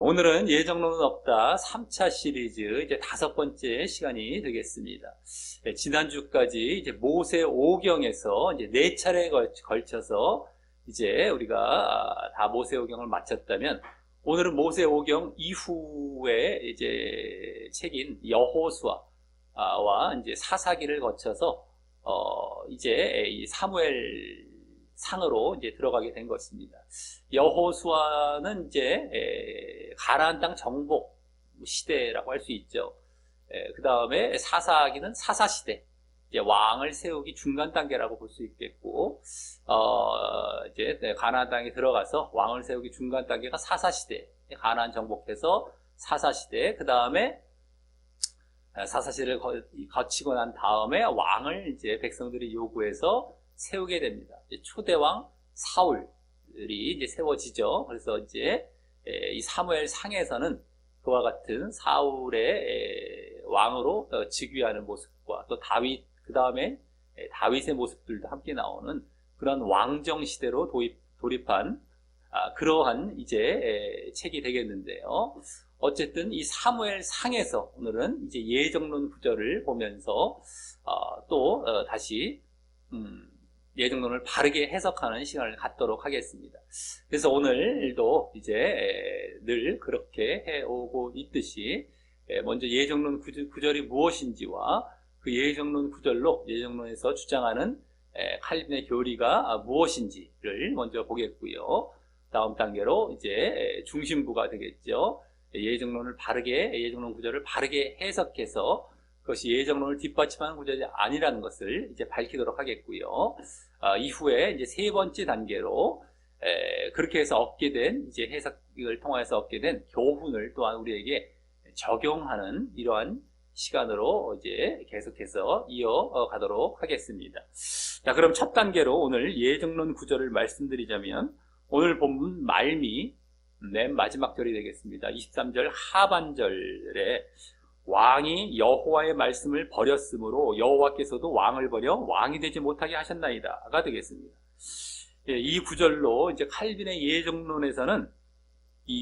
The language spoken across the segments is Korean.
오늘은 예정론은 없다 3차 시리즈 이제 5번째 시간이 되겠습니다. 지난주까지 이제 모세 오경에서 이제 4차례에 걸쳐서 이제 우리가 다 모세 오경을 마쳤다면, 오늘은 모세 오경 이후에 이제 책인 여호수아와 이제 사사기를 거쳐서 이제 이 사무엘 상으로 이제 들어가게 된 것입니다. 여호수아는 이제 가나안 땅 정복 시대라고 할 수 있죠. 그 다음에 사사기는 사사 시대, 이제 왕을 세우기 중간 단계라고 볼 수 있겠고, 이제 가나안 땅에 들어가서 왕을 세우기 중간 단계가 사사 시대, 가나안 정복해서 사사 시대, 그 다음에 사사 시대를 거치고 난 다음에 왕을 이제 백성들이 요구해서 세우게 됩니다. 초대왕 사울이 이제 세워지죠. 그래서 이제 이 사무엘 상에서는 그와 같은 사울의 왕으로 즉위하는 모습과 또 다윗, 그 다음에 다윗의 모습들도 함께 나오는 그런 왕정 시대로 돌입한 그러한 이제 책이 되겠는데요. 어쨌든 이 사무엘 상에서 오늘은 이제 예정론 구절을 보면서 또 다시 예정론을 바르게 해석하는 시간을 갖도록 하겠습니다. 그래서 오늘도 이제 늘 그렇게 해오고 있듯이 먼저 예정론 구절이 무엇인지와 그 예정론 구절로 예정론에서 주장하는 칼빈의 교리가 무엇인지를 먼저 보겠고요. 다음 단계로 이제 중심부가 되겠죠. 예정론 구절을 바르게 해석해서 그것이 예정론을 뒷받침하는 구절이 아니라는 것을 이제 밝히도록 하겠고요. 이후에 이제 세 번째 단계로 그렇게 해서 얻게 된 이제 해석을 통해서 얻게 된 교훈을 또한 우리에게 적용하는 이러한 시간으로 이제 계속해서 이어가도록 하겠습니다. 자, 그럼 첫 단계로 오늘 예정론 구절을 말씀드리자면, 오늘 본문 말미 맨 마지막 절이 되겠습니다. 23절 하반절에 왕이 여호와의 말씀을 버렸으므로 여호와께서도 왕을 버려 왕이 되지 못하게 하셨나이다가 되겠습니다. 이 구절로 이제 칼빈의 예정론에서는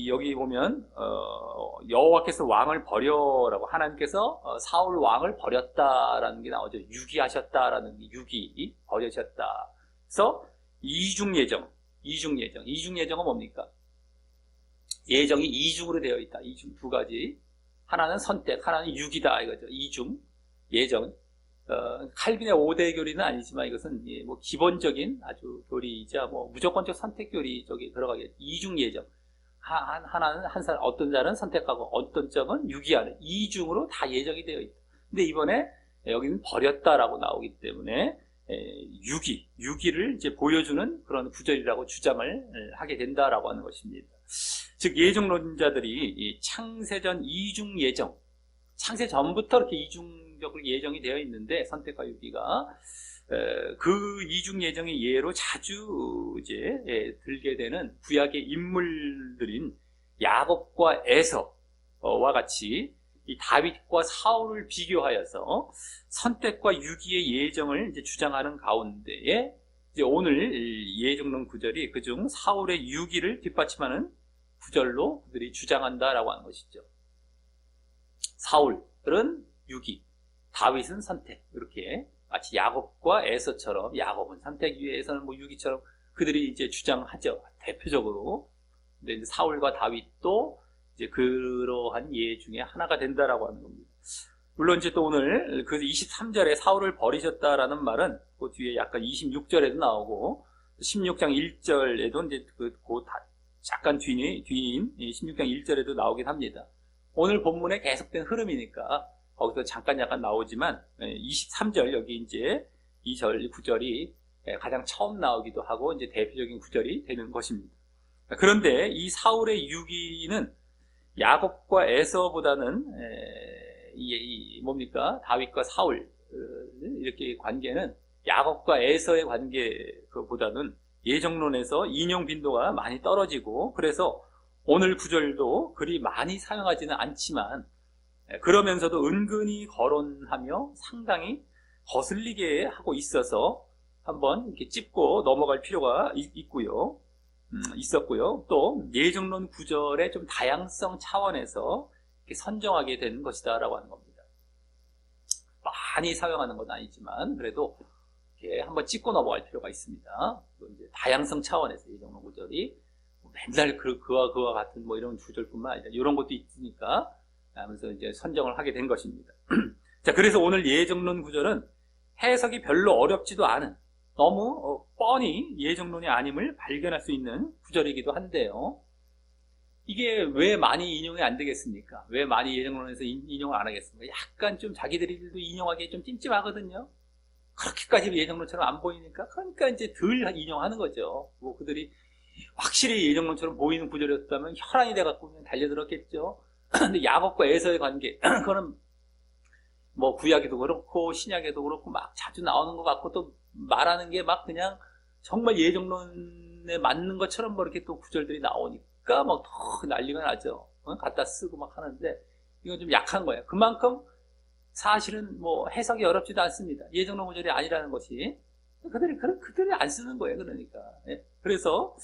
여기 보면 여호와께서 왕을 버려라고, 하나님께서 사울 왕을 버렸다라는 게 나오죠. 유기하셨다라는 게, 유기 버리셨다. 그래서 이중예정은 뭡니까? 예정이 이중으로 되어 있다. 이중 두 가지. 하나는 선택, 하나는 유기다 이거죠. 이중 예정. 칼빈의 5대 교리는 아니지만 이것은 뭐 기본적인 아주 교리이자 뭐 무조건적 선택 교리 쪽에 들어가겠죠. 이중 예정. 하나는 어떤 자는 선택하고 어떤 점은 유기하는, 이중으로 다 예정이 되어 있다. 근데 이번에 여기는 버렸다라고 나오기 때문에 유기를 이제 보여주는 그런 구절이라고 주장을 하게 된다라고 하는 것입니다. 즉, 예정론자들이 이 창세전 이중 예정, 창세 전부터 이렇게 이중적으로 예정이 되어 있는데, 선택과 유기가 그 이중 예정의 예로 자주 이제 들게 되는 구약의 인물들인 야곱과 에서와 같이 이 다윗과 사울을 비교하여서 선택과 유기의 예정을 이제 주장하는 가운데에, 이제 오늘 예정론 구절이 그중 사울의 유기를 뒷받침하는 구절로 그들이 주장한다라고 하는 것이죠. 사울은 유기, 다윗은 선택, 이렇게 마치 야곱과 에서처럼, 야곱은 선택 위에 에서는 뭐 유기처럼 그들이 이제 주장하죠. 대표적으로. 근데 이제 사울과 다윗도 이제 그러한 예 중에 하나가 된다라고 하는 겁니다. 물론 이제 또 오늘 그 23절에 사울을 버리셨다라는 말은 그 뒤에 약간 26절에도 나오고 16장 1절에도 이제 잠깐 뒤인 16장 1절에도 나오긴 합니다. 오늘 본문에 계속된 흐름이니까 거기서 잠깐 약간 나오지만 23절, 여기 이제 2절, 9절이 가장 처음 나오기도 하고 이제 대표적인 구절이 되는 것입니다. 그런데 이 사울의 유기는 야곱과 에서보다는 뭡니까? 다윗과 사울 이렇게 관계는 야곱과 에서의 관계보다는 예정론에서 인용 빈도가 많이 떨어지고, 그래서 오늘 구절도 그리 많이 사용하지는 않지만 그러면서도 은근히 거론하며 상당히 거슬리게 하고 있어서 한번 이렇게 짚고 넘어갈 필요가 있고요. 있었고요. 또 예정론 구절의 좀 다양성 차원에서 이렇게 선정하게 된 것이다라고 하는 겁니다. 많이 사용하는 건 아니지만 그래도 이렇게 한번 찍고 넘어갈 필요가 있습니다. 이제 다양성 차원에서 예정론 구절이 맨날 그와 같은 뭐 이런 구절뿐만 아니라 이런 것도 있으니까 하면서 이제 선정을 하게 된 것입니다. 자, 그래서 오늘 예정론 구절은 해석이 별로 어렵지도 않은 너무 뻔히 예정론이 아님을 발견할 수 있는 구절이기도 한데요. 이게 왜 많이 인용이 안 되겠습니까? 왜 많이 예정론에서 인용을 안 하겠습니까? 약간 좀 자기들도 인용하기 좀 찜찜하거든요. 그렇게까지 예정론처럼 안 보이니까 그러니까 이제 덜 인용하는 거죠. 뭐 그들이 확실히 예정론처럼 보이는 구절이었다면 혈안이 돼갖고 그냥 달려들었겠죠. 근데 야곱과 에서의 관계 그거는 뭐 구약에도 그렇고 신약에도 그렇고 막 자주 나오는 것 같고 또 말하는 게 막 그냥 정말 예정론에 맞는 것처럼 뭐 이렇게 또 구절들이 나오니까 막 더 난리가 나죠. 갖다 쓰고 막 하는데 이건 좀 약한 거예요. 그만큼 사실은 뭐 해석이 어렵지도 않습니다. 예정론 구절이 아니라는 것이 그들이 안 쓰는 거예요. 그러니까 그래서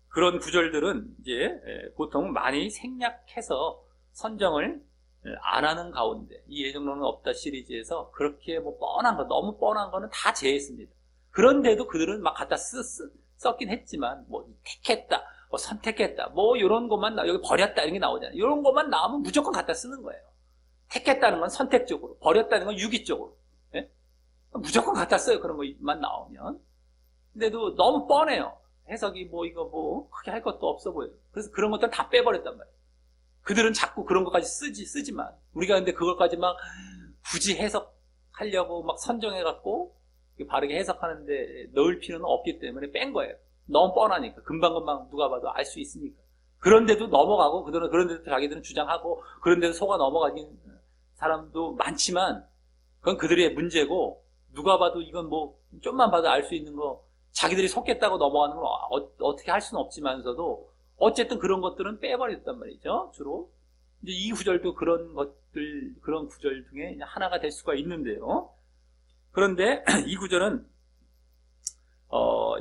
그런 구절들은 이제 보통 많이 생략해서 선정을 안 하는 가운데 이 예정론은 없다 시리즈에서 그렇게 뭐 뻔한 거 너무 뻔한 거는 다 제했습니다. 그런데도 그들은 막 갖다 썼긴 했지만 뭐 택했다, 뭐 선택했다, 뭐 이런 것만 여기 버렸다 이런 게 나오잖아요. 이런 것만 나오면 무조건 갖다 쓰는 거예요. 택했다는 건 선택적으로, 버렸다는 건 유기적으로. 예? 무조건 갖다 써요. 그런 것만 나오면. 근데도 너무 뻔해요. 해석이 뭐 이거 뭐 크게 할 것도 없어 보여요. 그래서 그런 것들 다 빼버렸단 말이에요. 그들은 자꾸 그런 것까지 쓰지만 우리가 근데 그것까지 막 굳이 해석하려고 막 선정해갖고 바르게 해석하는데 넣을 필요는 없기 때문에 뺀 거예요. 너무 뻔하니까. 금방금방 누가 봐도 알 수 있으니까. 그런데도 넘어가고 그런데도 자기들은 주장하고 그런데도 속아 넘어가긴 사람도 많지만 그건 그들의 문제고 누가 봐도 이건 뭐 좀만 봐도 알 수 있는 거 자기들이 속겠다고 넘어가는 건 어떻게 할 수는 없지만서도 어쨌든 그런 것들은 빼버렸단 말이죠. 주로 이제 이 구절도 그런 구절 중에 하나가 될 수가 있는데요. 그런데 이 구절은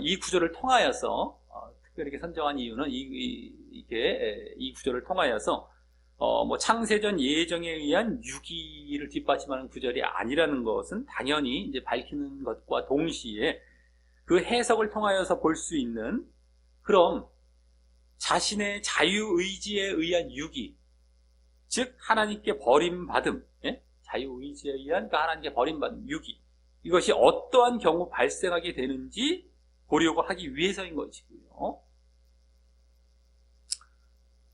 이 구절을 통하여서 특별히 이렇게 선정한 이유는 이 구절을 통하여서 뭐 창세전 예정에 의한 유기를 뒷받침하는 구절이 아니라는 것은 당연히 이제 밝히는 것과 동시에 그 해석을 통하여서 볼 수 있는 그럼 자신의 자유의지에 의한 유기, 즉 하나님께 버림받음, 자유의지에 의한 그 하나님께 버림받음, 유기, 이것이 어떠한 경우 발생하게 되는지 보려고 하기 위해서인 것이고요.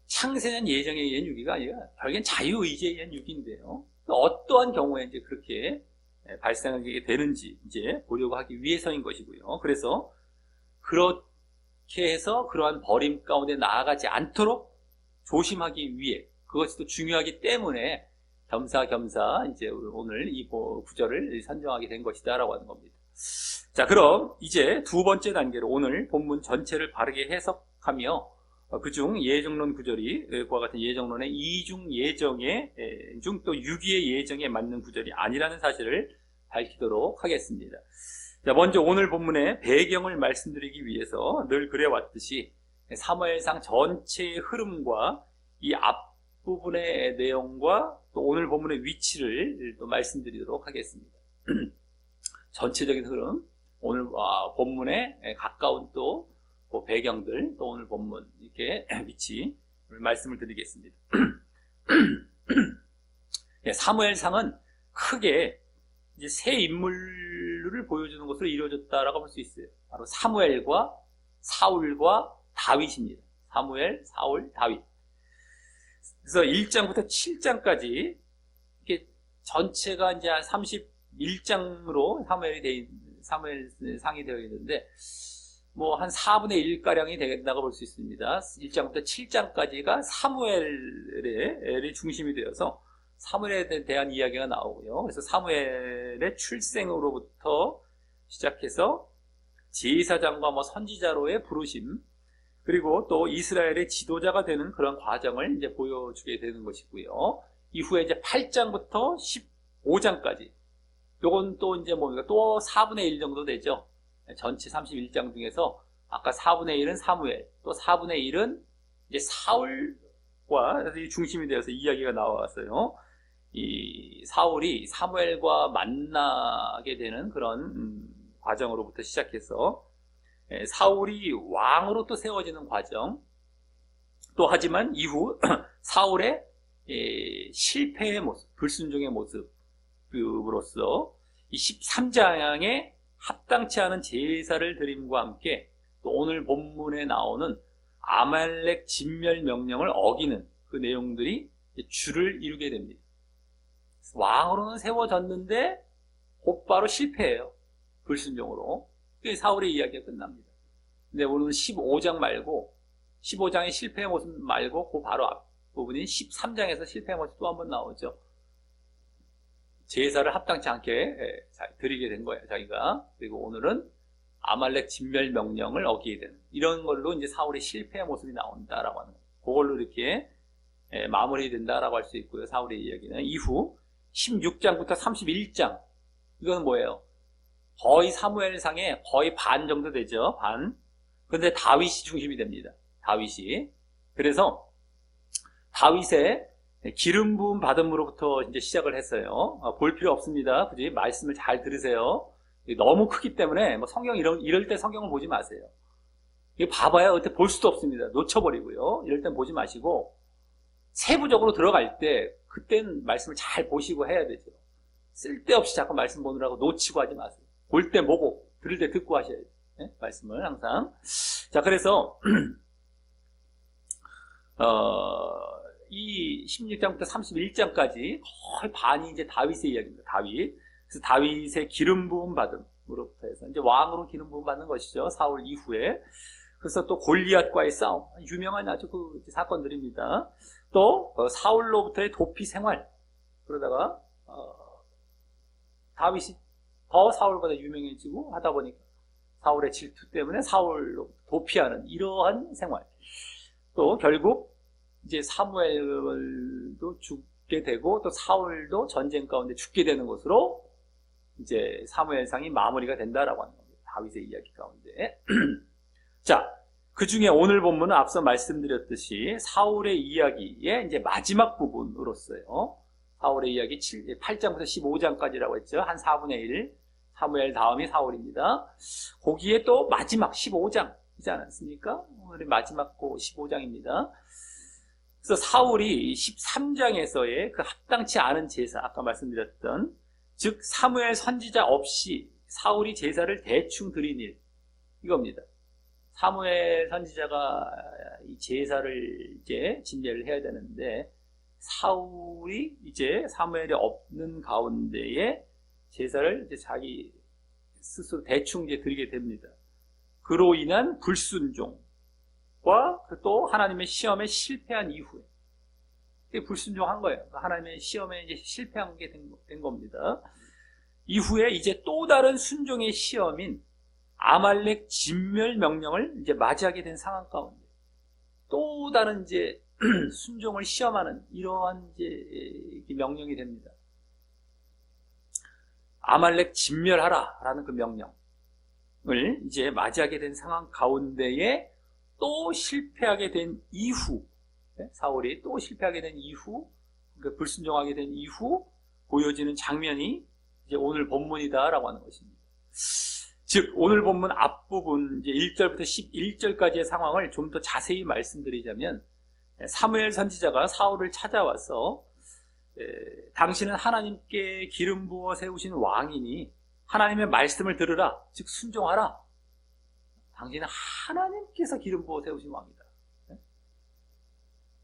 창세전 예정에 의한 유기가 아니라 결국엔 자유의지에 의한 유기인데요. 어떠한 경우에 이제 그렇게 발생하게 되는지 이제 보려고 하기 위해서인 것이고요. 그래서 그렇게 해서 그러한 버림 가운데 나아가지 않도록 조심하기 위해 그것이 또 중요하기 때문에 겸사겸사 이제 오늘 이 구절을 선정하게 된 것이다라고 하는 겁니다. 자, 그럼 이제 두 번째 단계로 오늘 본문 전체를 바르게 해석하며 그중 예정론 구절이 그와 같은 예정론의 이중 예정의 중 또 유기의 예정에 맞는 구절이 아니라는 사실을 밝히도록 하겠습니다. 자, 먼저 오늘 본문의 배경을 말씀드리기 위해서 늘 그래왔듯이 사무엘상 전체의 흐름과 이 앞부분의 내용과 또 오늘 본문의 위치를 또 말씀드리도록 하겠습니다. 전체적인 흐름, 오늘 본문에 가까운 또 배경들, 또 오늘 본문 이렇게 위치 말씀을 드리겠습니다. 사무엘상은 크게 이제 세 인물을 보여주는 것으로 이루어졌다라고 볼 수 있어요. 바로 사무엘과 사울과 다윗입니다. 사무엘, 사울, 다윗. 그래서 1장부터 7장까지 이렇게 전체가 이제 한 31장으로 사무엘상이 되어 있는데 뭐 한 4분의 1가량이 된다고 볼 수 있습니다. 1장부터 7장까지가 사무엘의 중심이 되어서 사무엘에 대한 이야기가 나오고요. 그래서 사무엘의 출생으로부터 시작해서 제사장과 뭐 선지자로의 부르심, 그리고 또 이스라엘의 지도자가 되는 그런 과정을 이제 보여주게 되는 것이고요. 이후에 이제 8장부터 15장까지 요건 또 이제 뭡니까? 또 4분의 1 정도 되죠. 전체 31장 중에서 아까 4분의 1은 사무엘, 또 4분의 1은 이제 사울과 중심이 되어서 이야기가 나왔어요. 이 사울이 사무엘과 만나게 되는 그런 과정으로부터 시작해서 사울이 왕으로 또 세워지는 과정, 또 하지만 이후 사울의 실패의 모습, 불순종의 모습으로서 이 13장에 합당치 않은 제사를 드림과 함께 또 오늘 본문에 나오는 아말렉 진멸 명령을 어기는 그 내용들이 주를 이루게 됩니다. 왕으로는 세워졌는데 곧바로 실패해요. 불순종으로. 그게 사울의 이야기가 끝납니다. 근데 오늘은 15장 말고 15장의 실패의 모습 말고 그 바로 앞부분인 13장에서 실패의 모습 또 한번 나오죠. 제사를 합당치 않게 드리게 된 거예요, 자기가. 그리고 오늘은 아말렉 진멸 명령을 어기게 되는 이런 걸로 이제 사울의 실패의 모습이 나온다라고 하는 거예요. 그걸로 이렇게 마무리된다라고 할 수 있고요. 사울의 이야기는 이후 16장부터 31장 이건 뭐예요? 거의 사무엘상의 거의 반 정도 되죠. 반. 그런데 다윗이 중심이 됩니다. 다윗이. 그래서 다윗의 기름 부음 받음으로부터 이제 시작을 했어요. 볼 필요 없습니다. 굳이 말씀을 잘 들으세요. 너무 크기 때문에 뭐 성경 이럴 때 성경을 보지 마세요. 이거 봐봐야 그때 볼 수도 없습니다. 놓쳐버리고요. 이럴 땐 보지 마시고 세부적으로 들어갈 때 그땐 말씀을 잘 보시고 해야 되죠. 쓸데없이 자꾸 말씀 보느라고 놓치고 하지 마세요. 볼 때 보고 들을 때 듣고 하셔야 돼요. 네? 말씀을 항상. 자, 그래서 이 16장부터 31장까지 거의 반이 이제 다윗의 이야기입니다. 다윗. 그래서 다윗의 기름 부음 받음으로부터 해서 이제 왕으로 기름 부음 받는 것이죠. 사울 이후에. 그래서 또 골리앗과의 싸움. 유명한 아주 그 사건들입니다. 또 사울로부터의 도피 생활. 그러다가 다윗이 더 사울보다 유명해지고 하다 보니까 사울의 질투 때문에 사울로 도피하는 이러한 생활. 또 결국 이제 사무엘도 죽게 되고 또 사울도 전쟁 가운데 죽게 되는 것으로 이제 사무엘상이 마무리가 된다라고 하는 겁니다. 다윗의 이야기 가운데. 자, 그 중에 오늘 본문은 앞서 말씀드렸듯이 사울의 이야기의 이제 마지막 부분으로서요. 사울의 이야기 8장부터 15장까지라고 했죠. 한 4분의 1. 사무엘 다음이 사울입니다. 거기에 또 마지막 15장이지 않았습니까? 오늘의 마지막 15장입니다. 그래서 사울이 13장에서의 그 합당치 않은 제사, 아까 말씀드렸던, 즉 사무엘 선지자 없이 사울이 제사를 대충 드린 일, 이겁니다. 사무엘 선지자가 이 제사를 이제 진례를 해야 되는데 사울이 이제 사무엘이 없는 가운데에 제사를 이제 자기 스스로 대충 이제 드리게 됩니다. 그로 인한 불순종과 또 하나님의 시험에 실패한 이후에 불순종한 거예요. 하나님의 시험에 이제 실패한 게 된 겁니다. 이후에 이제 또 다른 순종의 시험인 아말렉 진멸 명령을 이제 맞이하게 된 상황 가운데 또 다른 이제 순종을 시험하는 이러한 이제 명령이 됩니다. 아말렉 진멸하라라는 그 명령을 이제 맞이하게 된 상황 가운데에 또 실패하게 된 이후, 사울이 또 실패하게 된 이후, 그러니까 불순종하게 된 이후 보여지는 장면이 이제 오늘 본문이다라고 하는 것입니다. 즉 오늘 본문 앞부분 이제 1절부터 11절까지의 상황을 좀 더 자세히 말씀드리자면 사무엘 선지자가 사울을 찾아와서 당신은 하나님께 기름 부어 세우신 왕이니 하나님의 말씀을 들으라, 즉 순종하라. 당신은 하나님께서 기름 부어 세우신 왕이다.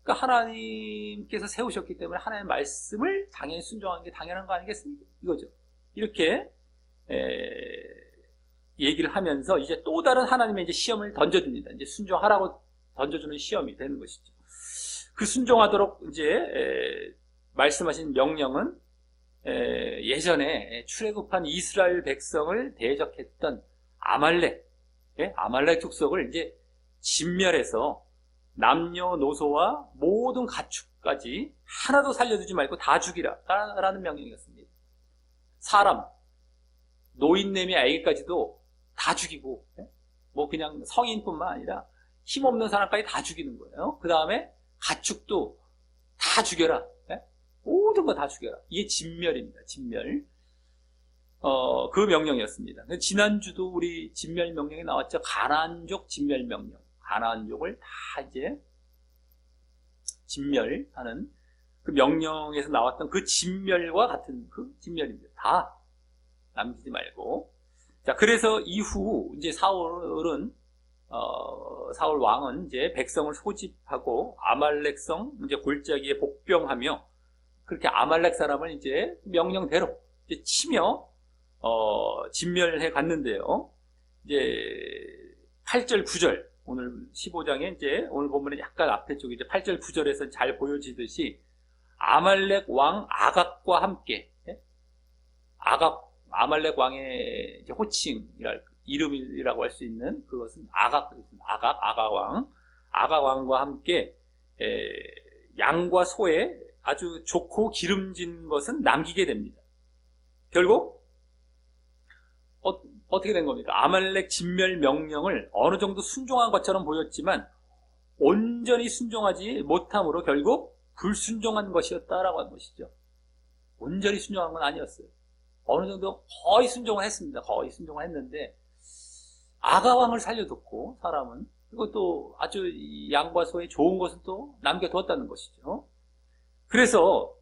그러니까 하나님께서 세우셨기 때문에 하나님의 말씀을 당연히 순종하는 게 당연한 거 아니겠습니까? 이거죠. 이렇게 얘기를 하면서 이제 또 다른 하나님의 이제 시험을 던져줍니다. 이제 순종하라고 던져주는 시험이 되는 것이죠. 그 순종하도록 이제 말씀하신 명령은 예전에 출애굽한 이스라엘 백성을 대적했던 아말렉 족속을 이제 진멸해서 남녀노소와 모든 가축까지 하나도 살려두지 말고 다 죽이라 라는 명령이었습니다. 사람, 노인네미 아기까지도 다 죽이고, 뭐 그냥 성인뿐만 아니라 힘없는 사람까지 다 죽이는 거예요. 그 다음에 가축도 다 죽여라. 모든 거 다 죽여라. 이게 진멸입니다. 진멸. 그 명령이었습니다. 지난주도 우리 진멸 명령이 나왔죠. 가나안족 진멸 명령. 가나안족을 다 이제 진멸하는 그 명령에서 나왔던 그 진멸과 같은 그 진멸입니다. 다 남기지 말고. 자, 그래서 이후 이제 사울 왕은 이제 백성을 소집하고 아말렉성 이제 골짜기에 복병하며 그렇게 아말렉 사람을 이제 명령대로 이제 치며 진멸해 갔는데요. 이제 8절 9절 오늘 15장에 이제 오늘 본문에 약간 앞에 쪽에 이제 8절 9절에서 잘 보여지듯이 아말렉 왕 아각과 함께 아말렉 왕의 이제 호칭이랄 이름이라고 할 수 있는 그것은 아각왕과 함께 양과 소에 아주 좋고 기름진 것은 남기게 됩니다. 결국 어떻게 된 겁니까? 아말렉 진멸 명령을 어느 정도 순종한 것처럼 보였지만 온전히 순종하지 못함으로 결국 불순종한 것이었다라고 하는 것이죠. 온전히 순종한 건 아니었어요. 어느 정도 거의 순종을 했습니다. 거의 순종을 했는데 아가왕을 살려뒀고 사람은 그리고 또 아주 양과 소의 좋은 것은 또 남겨두었다는 것이죠. 그래서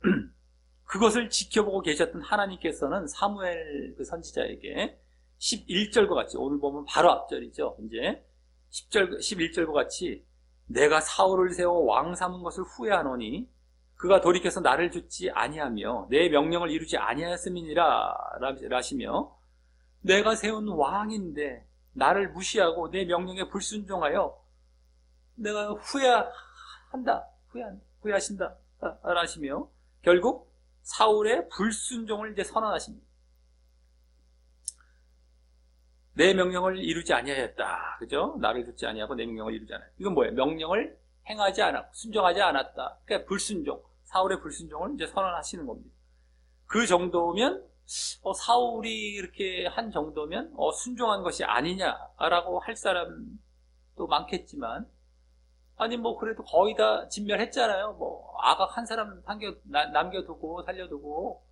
그것을 지켜보고 계셨던 하나님께서는 사무엘 그 선지자에게 11절과 같이 오늘 보면 바로 앞절이죠. 이제 11절과 같이 내가 사울을 세워 왕 삼은 것을 후회하노니 그가 돌이켜서 나를 좇지 아니하며 내 명령을 이루지 아니하였음이니라 라시며 내가 세운 왕인데 나를 무시하고 내 명령에 불순종하여 내가 후회하신다 라시며 결국 사울의 불순종을 이제 선언하십니다. 내 명령을 이루지 아니하였다. 그죠? 나를 듣지 아니하고 내 명령을 이루지 않았다. 이건 뭐예요? 명령을 행하지 않았고 순종하지 않았다. 그러니까 불순종, 사울의 불순종을 이제 선언하시는 겁니다. 그 정도면 사울이 이렇게 한 정도면 순종한 것이 아니냐라고 할 사람도 많겠지만 아니 뭐 그래도 거의 다 진멸했잖아요. 뭐 아각 한 사람 남겨두고 살려두고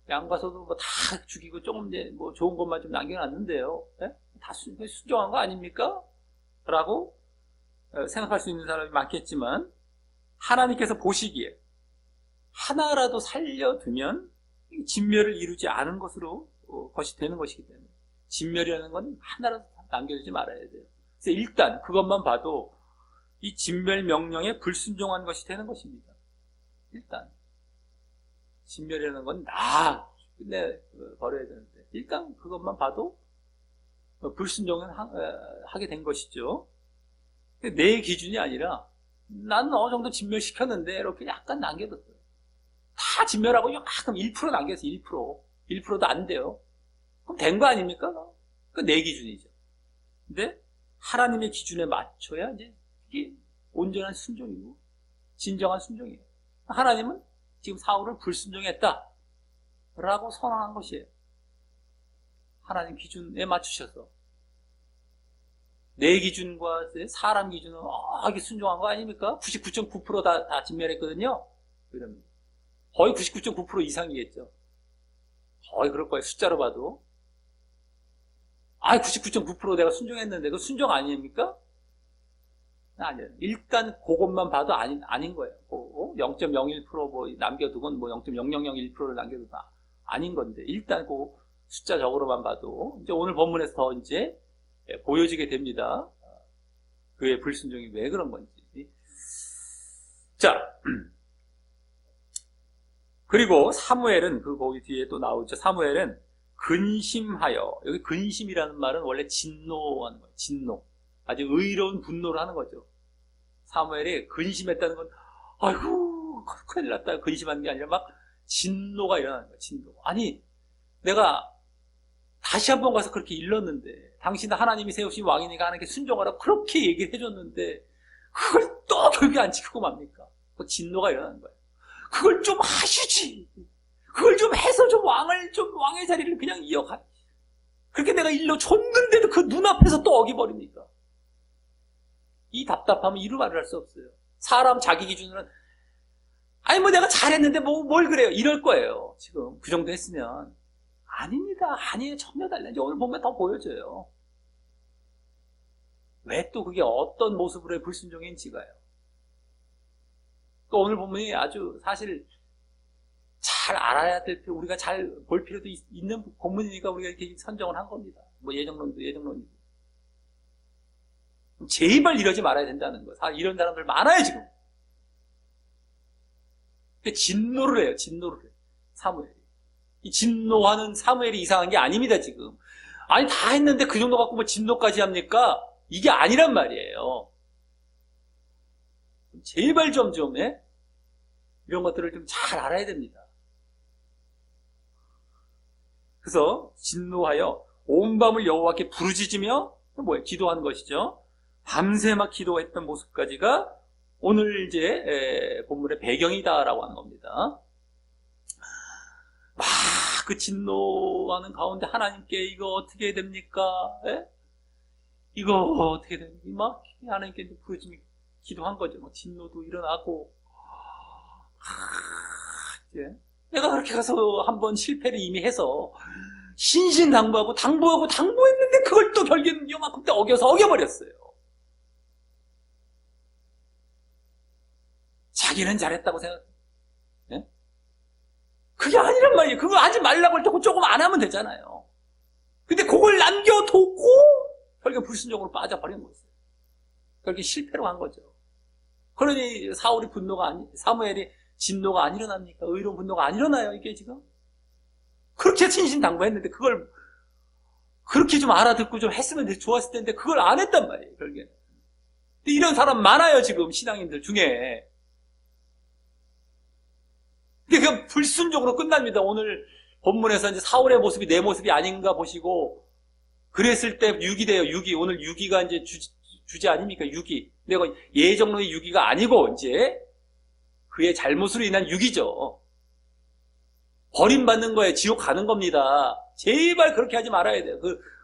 양과 소도 뭐 다 죽이고 조금 이제 뭐 좋은 것만 좀 남겨놨는데요. 네? 다 순종한 거 아닙니까? 라고 생각할 수 있는 사람이 많겠지만 하나님께서 보시기에 하나라도 살려두면 진멸을 이루지 않은 것으로 것이 되는 것이기 때문에 진멸이라는 건 하나라도 남겨두지 말아야 돼요. 그래서 일단 그것만 봐도 이 진멸 명령에 불순종한 것이 되는 것입니다. 일단 진멸이라는 건 다 끝내 버려야 되는데 일단 그것만 봐도 불순종을 하게 된 것이죠. 내 기준이 아니라 나는 어느 정도 진멸시켰는데 이렇게 약간 남겨뒀어요. 다 진멸하고 약간 1% 남겨서 1%도 안 돼요. 그럼 된 거 아닙니까? 그 내 기준이죠. 근데 하나님의 기준에 맞춰야 이제 이게 온전한 순종이고 진정한 순종이에요. 하나님은 지금 사울을 불순종했다 라고 선언한 것이에요. 하나님 기준에 맞추셔서 내 기준과 사람 기준은 이게 순종한 거 아닙니까? 99.9% 다 진멸했거든요. 그러면 거의 99.9% 이상이겠죠. 거의 그럴 거예요. 숫자로 봐도 99.9% 내가 순종했는데 그거 순종 아닙니까? 아니에요. 일단 그것만 봐도 아닌 거예요. 0.01% 뭐 남겨두건 뭐 0.0001%를 남겨두건 아닌 건데 일단 그 숫자적으로만 봐도 이제 오늘 본문에서 더 이제 보여지게 됩니다. 그의 불순종이 왜 그런 건지. 자, 그리고 사무엘은 그 거기 뒤에 또 나오죠. 사무엘은 근심하여, 여기 근심이라는 말은 원래 진노하는 거예요. 진노. 아주 의로운 분노를 하는 거죠. 사무엘이 근심했다는 건 아이고 큰일 났다 근심하는 게 아니라 막 진노가 일어나는 거예요. 진노. 아니 내가 다시 한번 가서 그렇게 일렀는데 당신은 하나님이 세우신 왕이니까 하나님께 순종하라 그렇게 얘기를 해줬는데 그걸 또 결국에 안 지키고 맙니까? 그 진노가 일어나는 거예요. 그걸 좀 하시지. 그걸 좀 해서 좀 왕의 자리를 그냥 이어가. 그렇게 내가 일러 줬는데도 그 눈앞에서 또 어기버립니까? 이 답답함은 이루 말을 할 수 없어요. 사람 자기 기준으로는 아니 뭐 내가 잘했는데 뭘 그래요 이럴 거예요. 지금 그 정도 했으면 아닙니다. 아니에요. 전혀 달라. 이제 오늘 보면 더 보여줘요. 왜 또 그게 어떤 모습으로의 불순종인지가요. 또 오늘 보면 아주 사실 잘 알아야 될 필요, 우리가 잘 볼 필요도 있는 본문이니까 우리가 이렇게 선정을 한 겁니다. 뭐 예정론도 예정론이고. 제발 이러지 말아야 된다는 거. 이런 사람들 많아요, 지금. 근데 진노를 해요, 진노를 해요. 사무엘이. 이 진노하는 사무엘이 이상한 게 아닙니다, 지금. 아니, 다 했는데 그 정도 갖고 뭐 진노까지 합니까? 이게 아니란 말이에요. 제발 좀, 이런 것들을 좀 잘 알아야 됩니다. 그래서 진노하여 온 밤을 여호와께 부르짖으며 뭐예요? 기도하는 것이죠. 밤새 막 기도했던 모습까지가 오늘 이제 본문의 배경이다라고 하는 겁니다. 막 그 진노하는 가운데 하나님께 이거 어떻게 됩니까? 에? 이거 어떻게 됩니까? 막 하나님께 부르짖으며 기도한 거죠. 뭐 진노도 일어나고 이제 내가 그렇게 가서 한번 실패를 이미 해서 신신당부하고 당부했는데 그걸 또 결국에는 요만큼 때 어겨버렸어요. 자기는 잘했다고 생각해요. 네? 그게 아니란 말이에요. 그거 하지 말라고 할 때 조금 안 하면 되잖아요. 근데 그걸 남겨두고 결국에 불순종으로 빠져버린 거였어요. 결국에 실패로 간 거죠. 그러니 사무엘이 진노가 안 일어납니까? 의로운 분노가 안 일어나요, 이게 지금? 그렇게 신신당부했는데 그걸 그렇게 좀 알아듣고 좀 했으면 좋았을 텐데 그걸 안 했단 말이에요, 결국에. 근데 이런 사람 많아요, 지금 신앙인들 중에. 근데 그냥 불순종으로 끝납니다. 오늘 본문에서 이제 사울의 모습이 내 모습이 아닌가 보시고 그랬을 때 6이 돼요, 6이. 오늘 6이가 이제 주제 아닙니까, 6이. 내가 예정론의 6이가 아니고 이제 그의 잘못으로 인한 6이죠. 버림받는 거에 지옥 가는 겁니다. 제발 그렇게 하지 말아야 돼요.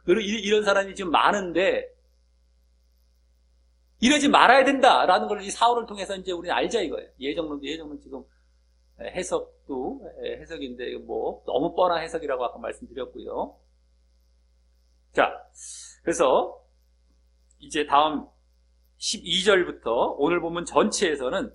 이런 사람이 지금 많은데, 이러지 말아야 된다라는 걸 이 사울을 통해서 이제 우리는 알자 이거예요. 예정론 지금 해석인데, 뭐, 너무 뻔한 해석이라고 아까 말씀드렸고요. 자, 그래서 이제 다음 12절부터 오늘 본문 전체에서는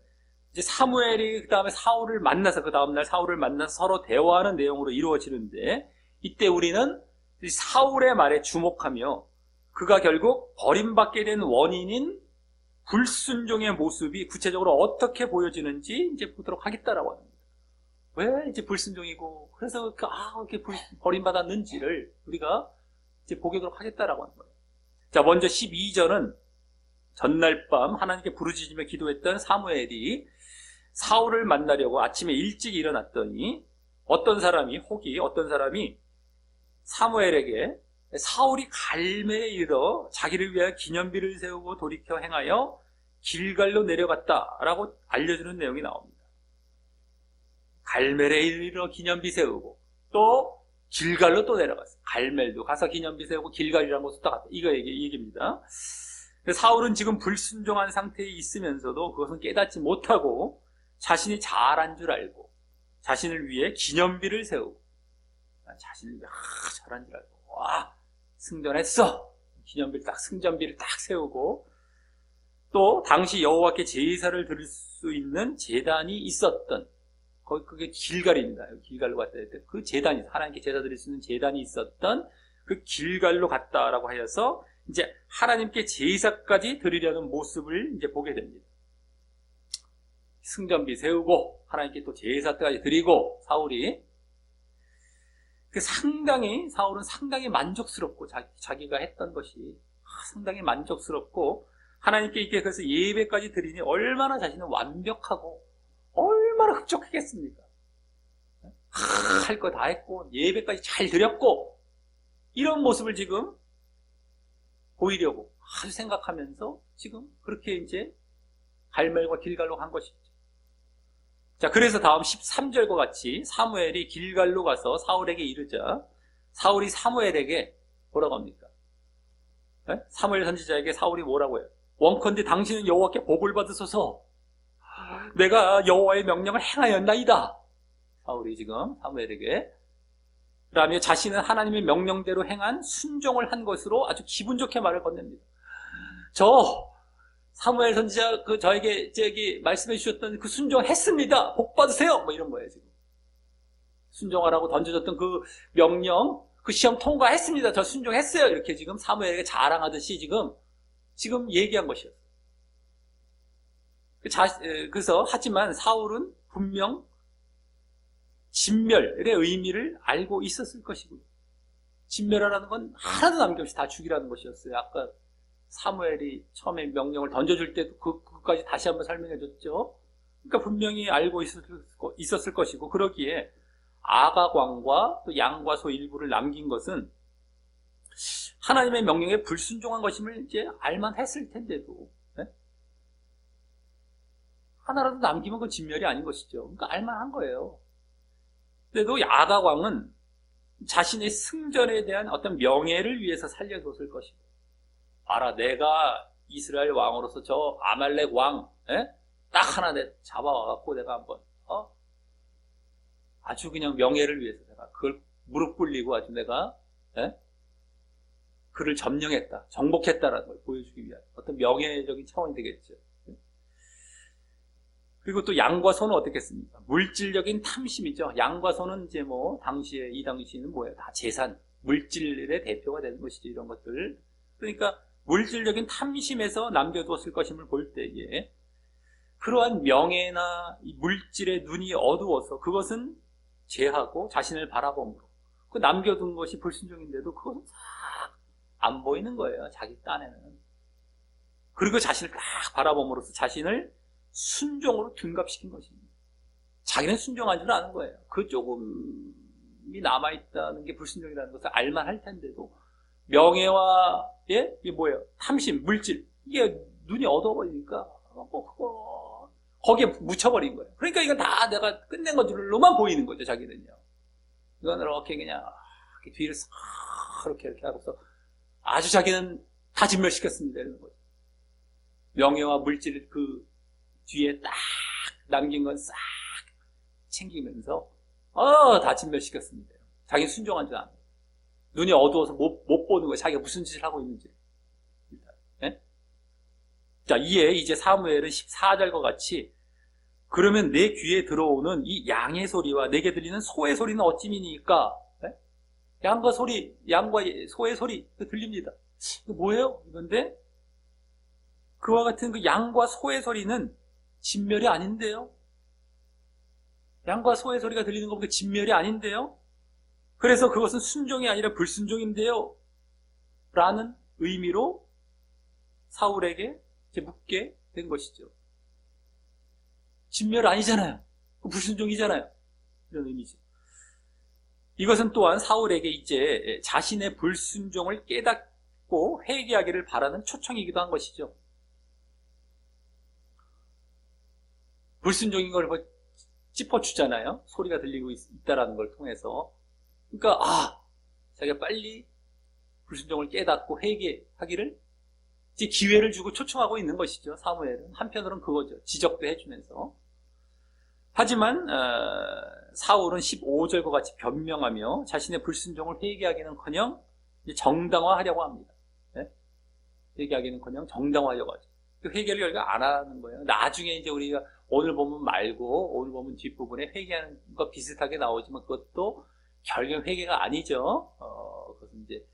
이제 사무엘이 그 다음에 사울을 만나서 그 다음날 사울을 만나서 서로 대화하는 내용으로 이루어지는데 이때 우리는 사울의 말에 주목하며 그가 결국 버림받게 된 원인인 불순종의 모습이 구체적으로 어떻게 보여지는지 이제 보도록 하겠다라고 합니다. 왜 이제 불순종이고 그래서 이렇게 버림받았는지를 우리가 이제 보도록 하겠다라고 하는 거예요. 자, 먼저 12절은 전날 밤 하나님께 부르짖으며 기도했던 사무엘이 사울을 만나려고 아침에 일찍 일어났더니 어떤 사람이 사무엘에게 사울이 갈멜에 이르러 자기를 위하여 기념비를 세우고 돌이켜 행하여 길갈로 내려갔다라고 알려주는 내용이 나옵니다. 갈멜에 이르러 기념비 세우고 또 길갈로 또 내려갔어요. 갈멜도 가서 기념비 세우고 길갈이라는 곳도 갔다. 이거 얘기입니다. 사울은 지금 불순종한 상태에 있으면서도 그것은 깨닫지 못하고 자신이 잘한 줄 알고 자신을 위해 기념비를 세우고 자신을 위해 잘한 줄 알고 승전했어. 승전비를 딱 세우고 또 당시 여호와께 제사를 드릴 수 있는 제단이 있었던 그게 길갈입니다. 길갈로 갔다 할 때 그 제단이 하나님께 제사 드릴 수 있는 제단이 있었던 그 길갈로 갔다라고 하여서 이제 하나님께 제사까지 드리려는 모습을 이제 보게 됩니다. 승전비 세우고 하나님께 또 제사까지 드리고 사울은 상당히 만족스럽고 자기가 했던 것이 상당히 만족스럽고 하나님께 이렇게 그래서 예배까지 드리니 얼마나 자신은 완벽하고 얼마나 흡족하겠습니까? 할 거 다 했고 예배까지 잘 드렸고 이런 모습을 지금 보이려고 아주 생각하면서 지금 그렇게 이제 갈멜과 길갈로 간 것이죠. 자, 그래서 다음 13절과 같이 사무엘이 길갈로 가서 사울에게 이르자 사울이 사무엘에게 뭐라고 합니까? 네? 사무엘 선지자에게 사울이 뭐라고 해요? 원컨대 당신은 여호와께 복을 받으소서. 내가 여호와의 명령을 행하였나이다. 사울이 지금 사무엘에게. 그다음에 자신은 하나님의 명령대로 행한 순종을 한 것으로 아주 기분 좋게 말을 건넵니다. 저 사무엘 선지자 저에게 말씀해 주셨던 그 순종했습니다. 복 받으세요. 뭐 이런 거예요 지금. 순종하라고 던져줬던 그 명령, 그 시험 통과했습니다. 저 순종했어요. 이렇게 지금 사무엘에게 자랑하듯이 지금 얘기한 것이었어요. 그래서 하지만 사울은 분명 진멸의 의미를 알고 있었을 것이고요. 진멸하라는 건 하나도 남김없이 다 죽이라는 것이었어요. 아까 사무엘이 처음에 명령을 던져줄 때도 그것까지 다시 한번 설명해 줬죠. 그러니까 분명히 알고 있었을 것이고, 그러기에 아가광과 또 양과 소 일부를 남긴 것은 하나님의 명령에 불순종한 것임을 이제 알만 했을 텐데도, 네? 하나라도 남기면 그건 진멸이 아닌 것이죠. 그러니까 알만한 거예요. 그래도 아가광은 자신의 승전에 대한 어떤 명예를 위해서 살려뒀을 것이고, 알아, 내가 이스라엘 왕으로서 저 아말렉 왕, 딱 하나 잡아와갖고 내가 한번, 아주 그냥 명예를 위해서 내가 그걸 무릎 꿇리고 아주 내가, 그를 점령했다, 정복했다라는 걸 보여주기 위한 어떤 명예적인 차원이 되겠죠. 그리고 또 양과 소는 어떻겠습니까? 물질적인 탐심이죠. 양과 소는 이제 뭐, 이 당시에는 뭐예요? 다 재산, 물질의 대표가 되는 것이죠. 이런 것들. 그러니까, 물질적인 탐심에서 남겨두었을 것임을 볼 때에, 그러한 명예나 물질의 눈이 어두워서 그것은 죄하고 자신을 바라봄으로, 그 남겨둔 것이 불순종인데도 그것은 싹 안 보이는 거예요. 자기 딴에는. 그리고 자신을 딱 바라봄으로써 자신을 순종으로 둔갑시킨 것입니다. 자기는 순종하지는 않은 거예요. 그 조금이 남아있다는 게 불순종이라는 것을 알만 할 텐데도 명예와 이게 뭐예요? 탐심, 물질, 이게 눈이 어두워버리니까 그거 거기에 묻혀버린 거예요. 그러니까 이건 다 내가 끝낸 것들로만 보이는 거죠. 자기는요. 이건 이렇게 그냥 이렇게 뒤를 싹 이렇게 하고서 아주 자기는 다 진멸시켰습니다. 이런 거죠. 명예와 물질 그 뒤에 딱 남긴 건 싹 챙기면서 다 진멸시켰습니다. 자기 순종한 줄 아는. 눈이 어두워서 못 보는 거예요. 자기가 무슨 짓을 하고 있는지. 네? 자, 이에 이제 사무엘은 14절과 같이, 그러면 내 귀에 들어오는 이 양의 소리와 내게 들리는 소의 소리는 어찌미니까? 네? 양과 소의 소리 들립니다. 이거 뭐예요? 이건데 그와 같은 그 양과 소의 소리는 진멸이 아닌데요. 양과 소의 소리가 들리는 거 보니까 진멸이 아닌데요. 그래서 그것은 순종이 아니라 불순종인데요. 라는 의미로 사울에게 이제 묻게 된 것이죠. 진멸 아니잖아요. 불순종이잖아요. 이런 의미죠. 이것은 또한 사울에게 이제 자신의 불순종을 깨닫고 회개하기를 바라는 초청이기도 한 것이죠. 불순종인 걸 짚어주잖아요. 소리가 들리고 있다라는 걸 통해서. 그러니까 자기가 빨리 불순종을 깨닫고 회개하기를 이제 기회를 주고 초청하고 있는 것이죠. 사무엘은 한편으로는 그거죠. 지적도 해주면서. 하지만 사울은 15절과 같이 변명하며 자신의 불순종을 회개하기는커녕 정당화하려고 합니다. 네? 회개하기는커녕 정당화하려고 하죠. 그 회개를 결국 안 하는 거예요. 나중에 이제 우리가 오늘 보면 말고 오늘 보면 뒷부분에 회개하는 것 비슷하게 나오지만 그것도 결국 회개가 아니죠. 그것은 이제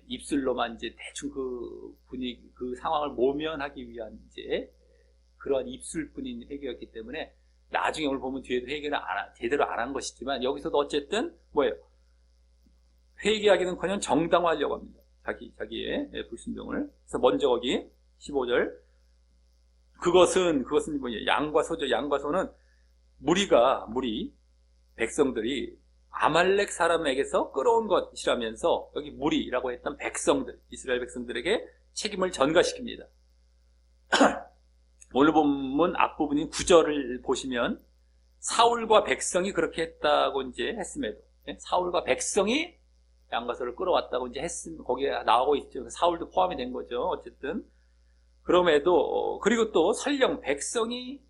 입술로만 이제 대충 그 분위기, 그 상황을 모면하기 위한 이제 그러한 입술뿐인 회개였기 때문에 나중에 오늘 보면 뒤에도 회개는 제대로 안 한 것이지만 여기서도 어쨌든 뭐예요? 회개하기는커녕 정당화하려고 합니다. 자기의 불순종을. 그래서 먼저 거기 15절 그것은 뭐예요? 양과 소죠. 양과 소는 백성들이 아말렉 사람에게서 끌어온 것이라면서 여기 무리라고 했던 백성들, 이스라엘 백성들에게 책임을 전가시킵니다. 오늘 본문 앞부분인 9절을 보시면 사울과 백성이 그렇게 했다고 이제 했음에도 사울과 백성이 양과소를 끌어왔다고 이제 했으면 거기에 나오고 있죠. 사울도 포함이 된 거죠. 어쨌든 그럼에도 그리고 또 설령 백성이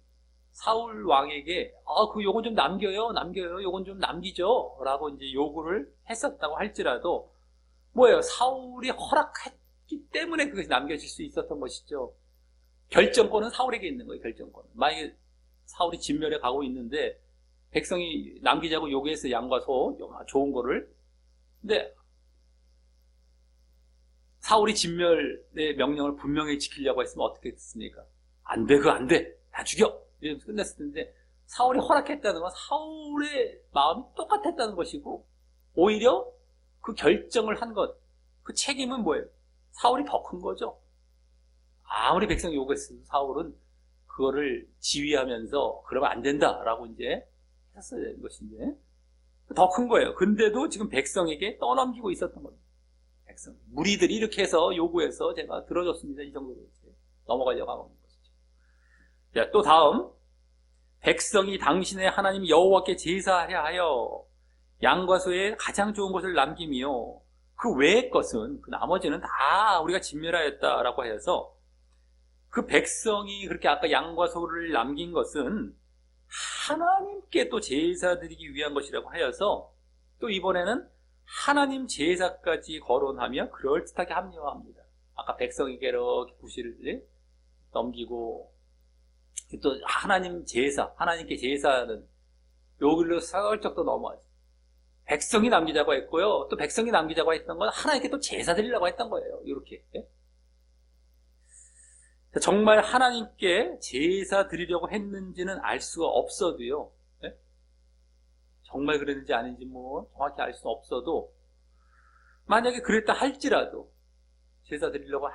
사울 왕에게 요건 좀 남겨요, 요건 좀 남기죠라고 이제 요구를 했었다고 할지라도 뭐예요? 사울이 허락했기 때문에 그것이 남겨질 수 있었던 것이죠. 결정권은 사울에게 있는 거예요. 결정권은. 만약에 사울이 진멸에 가고 있는데 백성이 남기자고 요구해서 양과 소 좋은 거를, 근데 사울이 진멸의 명령을 분명히 지키려고 했으면 어떻게 됐습니까? 안 돼, 그거 안 돼, 다 죽여, 이러면서 끝냈을 텐데 사울이 허락했다는 건 사울의 마음이 똑같았다는 것이고, 오히려 그 결정을 한 것, 그 책임은 뭐예요? 사울이 더 큰 거죠. 아무리 백성이 요구했어도 사울은 그거를 지휘하면서 그러면 안 된다라고 이제 했어야 되는 것인데 더 큰 거예요. 근데도 지금 백성에게 떠넘기고 있었던 겁니다. 백성, 무리들이 이렇게 해서 요구해서 제가 들어줬습니다. 이 정도로 이제 넘어가려고 하는 것이죠. 자, 또 다음, 백성이 당신의 하나님 여호와께 제사하려 하여 양과 소의 가장 좋은 것을 남기며 그 외의 것은, 그 나머지는 다 우리가 진멸하였다라고 해서 그 백성이 그렇게 아까 양과 소를 남긴 것은 하나님께 또 제사 드리기 위한 것이라고 하여서 또 이번에는 하나님 제사까지 거론하며 그럴듯하게 합리화합니다. 아까 백성에게 이렇게 구실을 넘기고 또 하나님 제사, 하나님께 제사는 여기로 살짝 또 넘어가죠. 백성이 남기자고 했고요. 또 백성이 남기자고 했던 건 하나님께 또 제사 드리려고 했던 거예요. 이렇게. 정말 하나님께 제사 드리려고 했는지는 알 수가 없어도요. 정말 그랬는지 아닌지 뭐 정확히 알 수는 없어도 만약에 그랬다 할지라도 제사 드리려고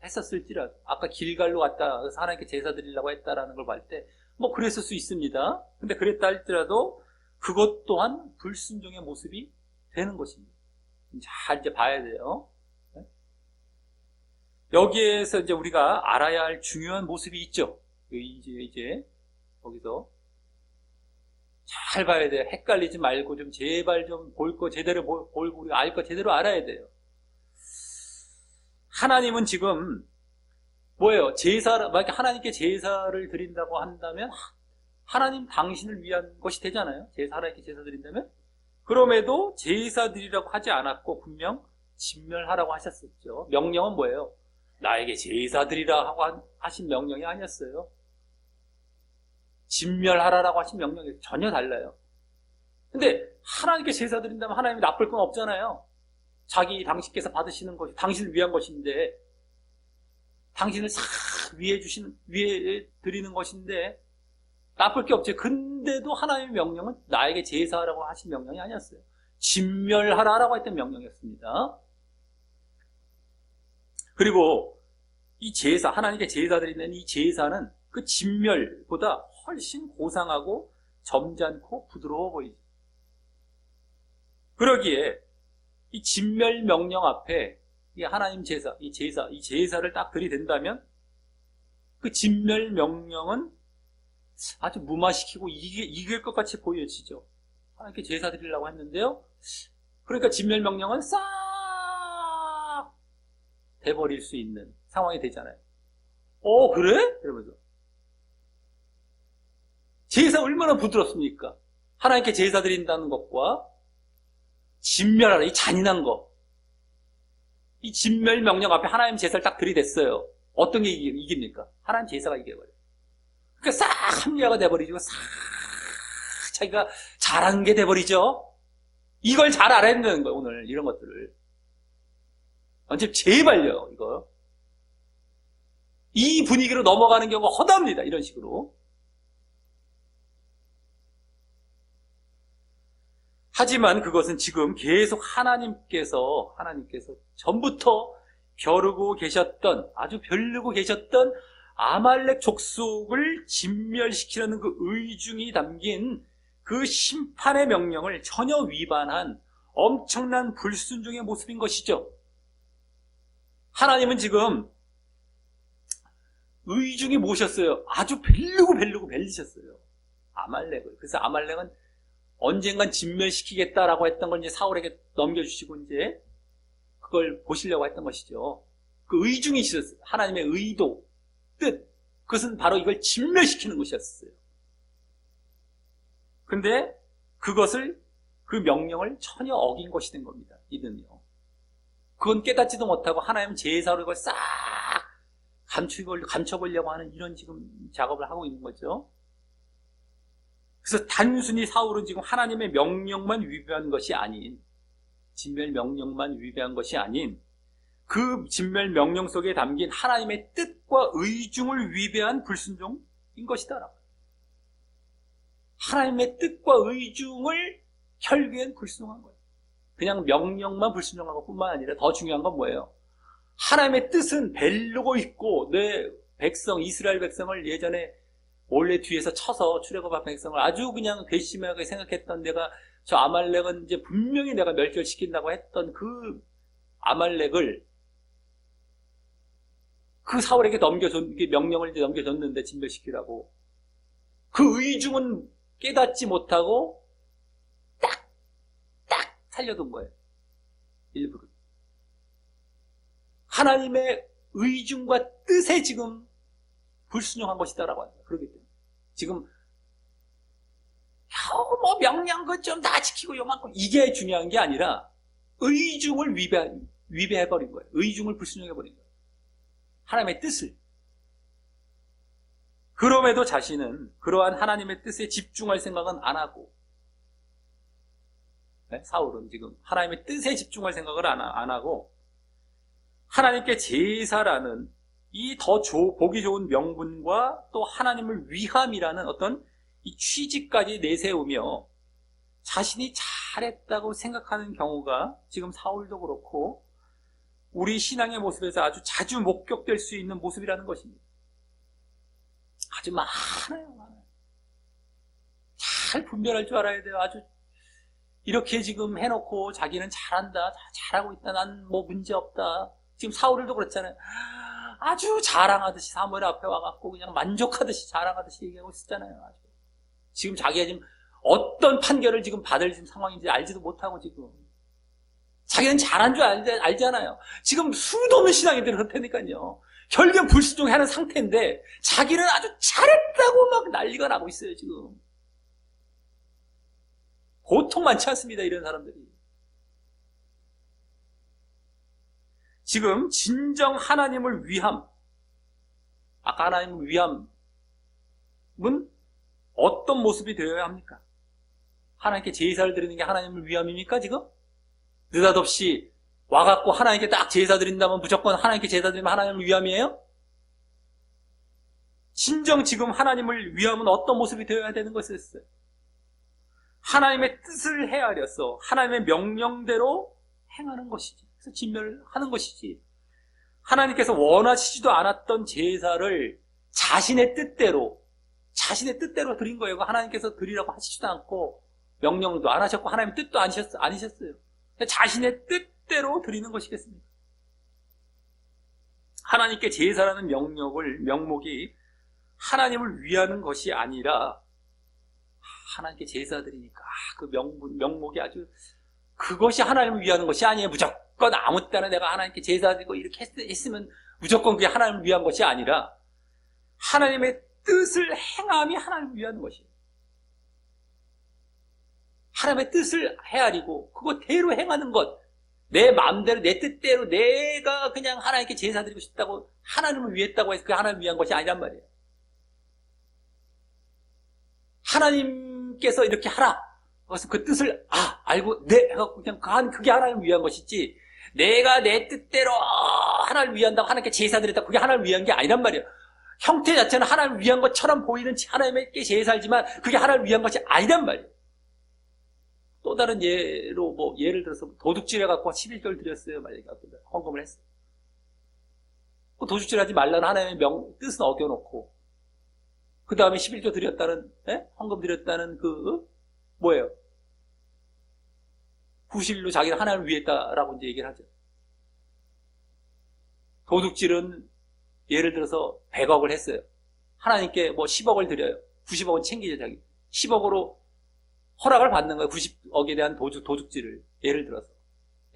했었을지라도 아까 길갈로 갔다 하나님께 제사 드리려고 했다라는 걸 볼 때 뭐 그랬을 수 있습니다. 근데 그랬다 할지라도 그것 또한 불순종의 모습이 되는 것입니다. 잘 이제 봐야 돼요. 여기에서 이제 우리가 알아야 할 중요한 모습이 있죠. 이제 거기서 잘 봐야 돼요. 헷갈리지 말고 좀 제발 좀 볼 거 제대로 보고 우리가 알 거 제대로 알아야 돼요. 하나님은 지금 뭐예요? 만약에 하나님께 제사를 드린다고 한다면 하나님 당신을 위한 것이 되잖아요. 하나님께 제사 드린다면. 그럼에도 제사 드리라고 하지 않았고 분명 진멸하라고 하셨었죠. 명령은 뭐예요? 나에게 제사 드리라 하고 하신 명령이 아니었어요. 진멸하라라고 하신 명령이 전혀 달라요. 근데 하나님께 제사 드린다면 하나님이 나쁠 건 없잖아요. 당신께서 받으시는 것이 당신을 위한 것인데, 당신을 싹 위해 드리는 것인데 나쁠 게 없죠. 근데도 하나님의 명령은 나에게 제사하라고 하신 명령이 아니었어요. 진멸하라라고 했던 명령이었습니다. 그리고 이 제사, 하나님께 제사 드리는 이 제사는 그 진멸보다 훨씬 고상하고 점잖고 부드러워 보이죠. 그러기에 이 진멸 명령 앞에 이 하나님 제사, 이 제사를 딱 들이댄다면 그 진멸 명령은 아주 무마시키고 이길 것 같이 보여지죠. 하나님께 제사 드리려고 했는데요. 그러니까 진멸 명령은 싹 돼버릴 수 있는 상황이 되잖아요. 그래? 이러면서. 제사 얼마나 부드럽습니까? 하나님께 제사 드린다는 것과 진멸하라, 이 잔인한 거. 이 진멸 명령 앞에 하나님 제사를 딱 들이댔어요. 어떤 게 이깁니까? 하나님 제사가 이겨버려요. 그러니까 싹 합리화가 돼버리죠. 싹 자기가 잘한 게 돼버리죠. 이걸 잘 알아야 된다는 거예요, 오늘 이런 것들을. 언제 제발요, 이거. 이 분위기로 넘어가는 경우가 허다합니다, 이런 식으로. 하지만 그것은 지금 계속 하나님께서 전부터 벼르고 계셨던, 아주 벼르고 계셨던 아말렉 족속을 진멸시키려는 그 의중이 담긴 그 심판의 명령을 전혀 위반한 엄청난 불순종의 모습인 것이죠. 하나님은 지금 의중이 뭐셨어요? 아주 벨리셨어요. 아말렉을. 그래서 아말렉은 언젠간 진멸시키겠다라고 했던 걸 이제 사울에게 넘겨주시고 이제 그걸 보시려고 했던 것이죠. 그 의중이 있었어요. 하나님의 의도, 뜻. 그것은 바로 이걸 진멸시키는 것이었어요. 근데 그것을, 그 명령을 전혀 어긴 것이 된 겁니다. 이는요. 그건 깨닫지도 못하고 하나님 제사로 이걸 싹 감춰보려고 하는 이런 지금 작업을 하고 있는 거죠. 그래서 단순히 사울은 지금 하나님의 명령만 위배한 것이 아닌, 진멸 명령만 위배한 것이 아닌, 그 진멸 명령 속에 담긴 하나님의 뜻과 의중을 위배한 불순종인 것이다. 하나님의 뜻과 의중을 결국엔 불순종한 거예요. 그냥 명령만 불순종한 것뿐만 아니라 더 중요한 건 뭐예요? 하나님의 뜻은 벨르고 있고 내 백성, 이스라엘 백성을 예전에 몰래 뒤에서 쳐서 출애굽한 백성을 아주 그냥 괘씸하게 생각했던, 내가 저 아말렉은 이제 분명히 내가 멸절시킨다고 했던 그 아말렉을 그 사울에게 명령을 이제 넘겨줬는데 진멸시키라고. 그 의중은 깨닫지 못하고 딱 살려둔 거예요. 일부러. 하나님의 의중과 뜻에 지금 불순종한 것이다라고 합니다. 그렇기 때문에 지금 뭐 명령 것 좀 다 지키고 요만큼 이게 중요한 게 아니라 의중을 위배해버린 거예요. 의중을 불순종해버린 거예요. 하나님의 뜻을. 그럼에도 자신은 그러한 하나님의 뜻에 집중할 생각은 안 하고, 네? 사울은 지금 하나님의 뜻에 집중할 생각을 안 하고 하나님께 제사라는 이 더 보기 좋은 명분과 또 하나님을 위함이라는 어떤 이 취지까지 내세우며 자신이 잘했다고 생각하는 경우가 지금 사울도 그렇고 우리 신앙의 모습에서 아주 자주 목격될 수 있는 모습이라는 것입니다. 아주 많아요. 잘 분별할 줄 알아야 돼요. 아주 이렇게 지금 해놓고 자기는 잘한다, 잘하고 있다, 난 뭐 문제 없다. 지금 사울도 그렇잖아요. 아주 자랑하듯이 사무엘 앞에 와갖고 그냥 만족하듯이 자랑하듯이 얘기하고 있었잖아요. 아주. 지금 자기가 지금 어떤 판결을 지금 받을 지금 상황인지 알지도 못하고 지금. 자기는 잘한 줄 알잖아요. 지금 수도 없는 신앙인들은 그렇다니까요. 결국엔 불순종하는 상태인데 자기는 아주 잘했다고 막 난리가 나고 있어요, 지금. 보통 많지 않습니다, 이런 사람들이. 지금 진정 하나님을 위함, 아까 하나님을 위함은 어떤 모습이 되어야 합니까? 하나님께 제사를 드리는 게 하나님을 위함입니까, 지금? 느닷없이 와갖고 하나님께 딱 제사 드린다면 무조건 하나님께 제사 드리면 하나님을 위함이에요? 진정 지금 하나님을 위함은 어떤 모습이 되어야 되는 것이었어요? 하나님의 뜻을 헤아려서 하나님의 명령대로 행하는 것이지. 그래서 진멸하는 것이지. 하나님께서 원하시지도 않았던 제사를 자신의 뜻대로 드린 거예요. 하나님께서 드리라고 하시지도 않고 명령도 안 하셨고 하나님의 뜻도 아니셨어요. 자신의 뜻대로 드리는 것이겠습니까? 하나님께 제사라는 명목이 하나님을 위하는 것이 아니라 하나님께 제사 드리니까 그 명목이 아주 그것이 하나님을 위하는 것이 아니에요. 무조건 아무 때나 내가 하나님께 제사 드리고 이렇게 했으면 무조건 그게 하나님을 위한 것이 아니라 하나님의 뜻을 행함이 하나님을 위하는 것이에요. 하나님의 뜻을 헤아리고 그거대로 행하는 것, 내 마음대로 내 뜻대로 내가 그냥 하나님께 제사 드리고 싶다고 하나님을 위했다고 해서 그게 하나님을 위한 것이 아니란 말이에요. 하나님께서 이렇게 하라. 그래서 그 뜻을 알고 해갖고 그냥 그게 하나님을 위한 것이지 내가 내 뜻대로 하나님을 위한다고 하나님께 제사 드렸다 그게 하나님을 위한 게 아니란 말이에요. 형태 자체는 하나님을 위한 것처럼 보이는 하나님께 제사지만 그게 하나님을 위한 것이 아니란 말이에요. 또 다른 예로 예를 들어서 도둑질 해갖고 11개월 드렸어요. 만약에 헌금을 했어요. 그 도둑질 하지 말라는 하나님의 뜻은 어겨놓고 그 다음에 11조 드렸다는 헌금 드렸다는 뭐예요? 90일로 자기는 하나님을 위했다라고 이제 얘기를 하죠. 도둑질은 예를 들어서 100억을 했어요. 하나님께 10억을 드려요. 90억은 챙기죠, 자기. 10억으로 허락을 받는 거예요. 90억에 대한 도둑질을. 예를 들어서.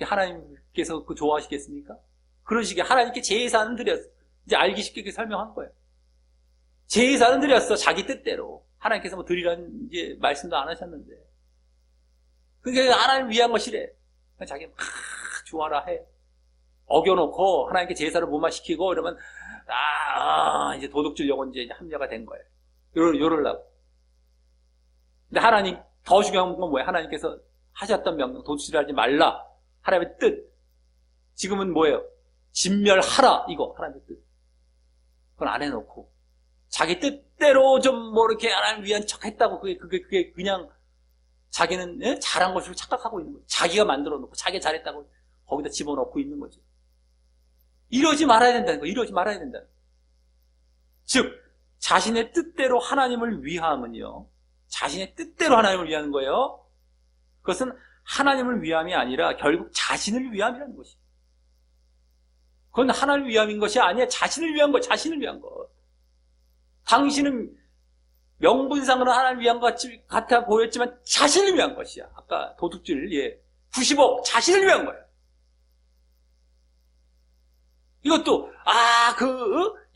하나님께서 그 좋아하시겠습니까? 그런 식의 하나님께 제사는 드렸어. 이제 알기 쉽게 설명한 거예요. 제사는 드렸어. 자기 뜻대로. 하나님께서 뭐 드리라는 이제 말씀도 안 하셨는데. 그게 하나님 위한 것이래. 자기 막 좋아라 해. 어겨놓고 하나님께 제사를 무마시키고 이러면 이제 도둑질 요건 이제 합리화가 된 거예요. 요럴라고. 근데 하나님 더 중요한 건 뭐예요? 하나님께서 하셨던 명령, 도둑질하지 말라. 하나님의 뜻. 지금은 뭐예요? 진멸하라. 이거 하나님의 뜻. 그건 안 해놓고 자기 뜻대로 좀 뭐 이렇게 하나님 위한 척했다고 그게 그냥 자기는 잘한 것으로 착각하고 있는 거죠. 자기가 만들어 놓고 자기가 잘했다고 거기다 집어넣고 있는 거죠. 이러지 말아야 된다는 거예요. 이러지 말아야 된다는 거예요. 즉 자신의 뜻대로 하나님을 위함은요. 자신의 뜻대로 하나님을 위하는 거예요. 그것은 하나님을 위함이 아니라 결국 자신을 위함이라는 것이에요. 그건 하나님을 위함인 것이 아니야. 자신을 위한 거, 자신을 위한 것. 당신은 명분상으로 하나님을 위한 것 같아 보였지만 자신을 위한 것이야. 아까 도둑질, 90억 자신을 위한 거야. 이것도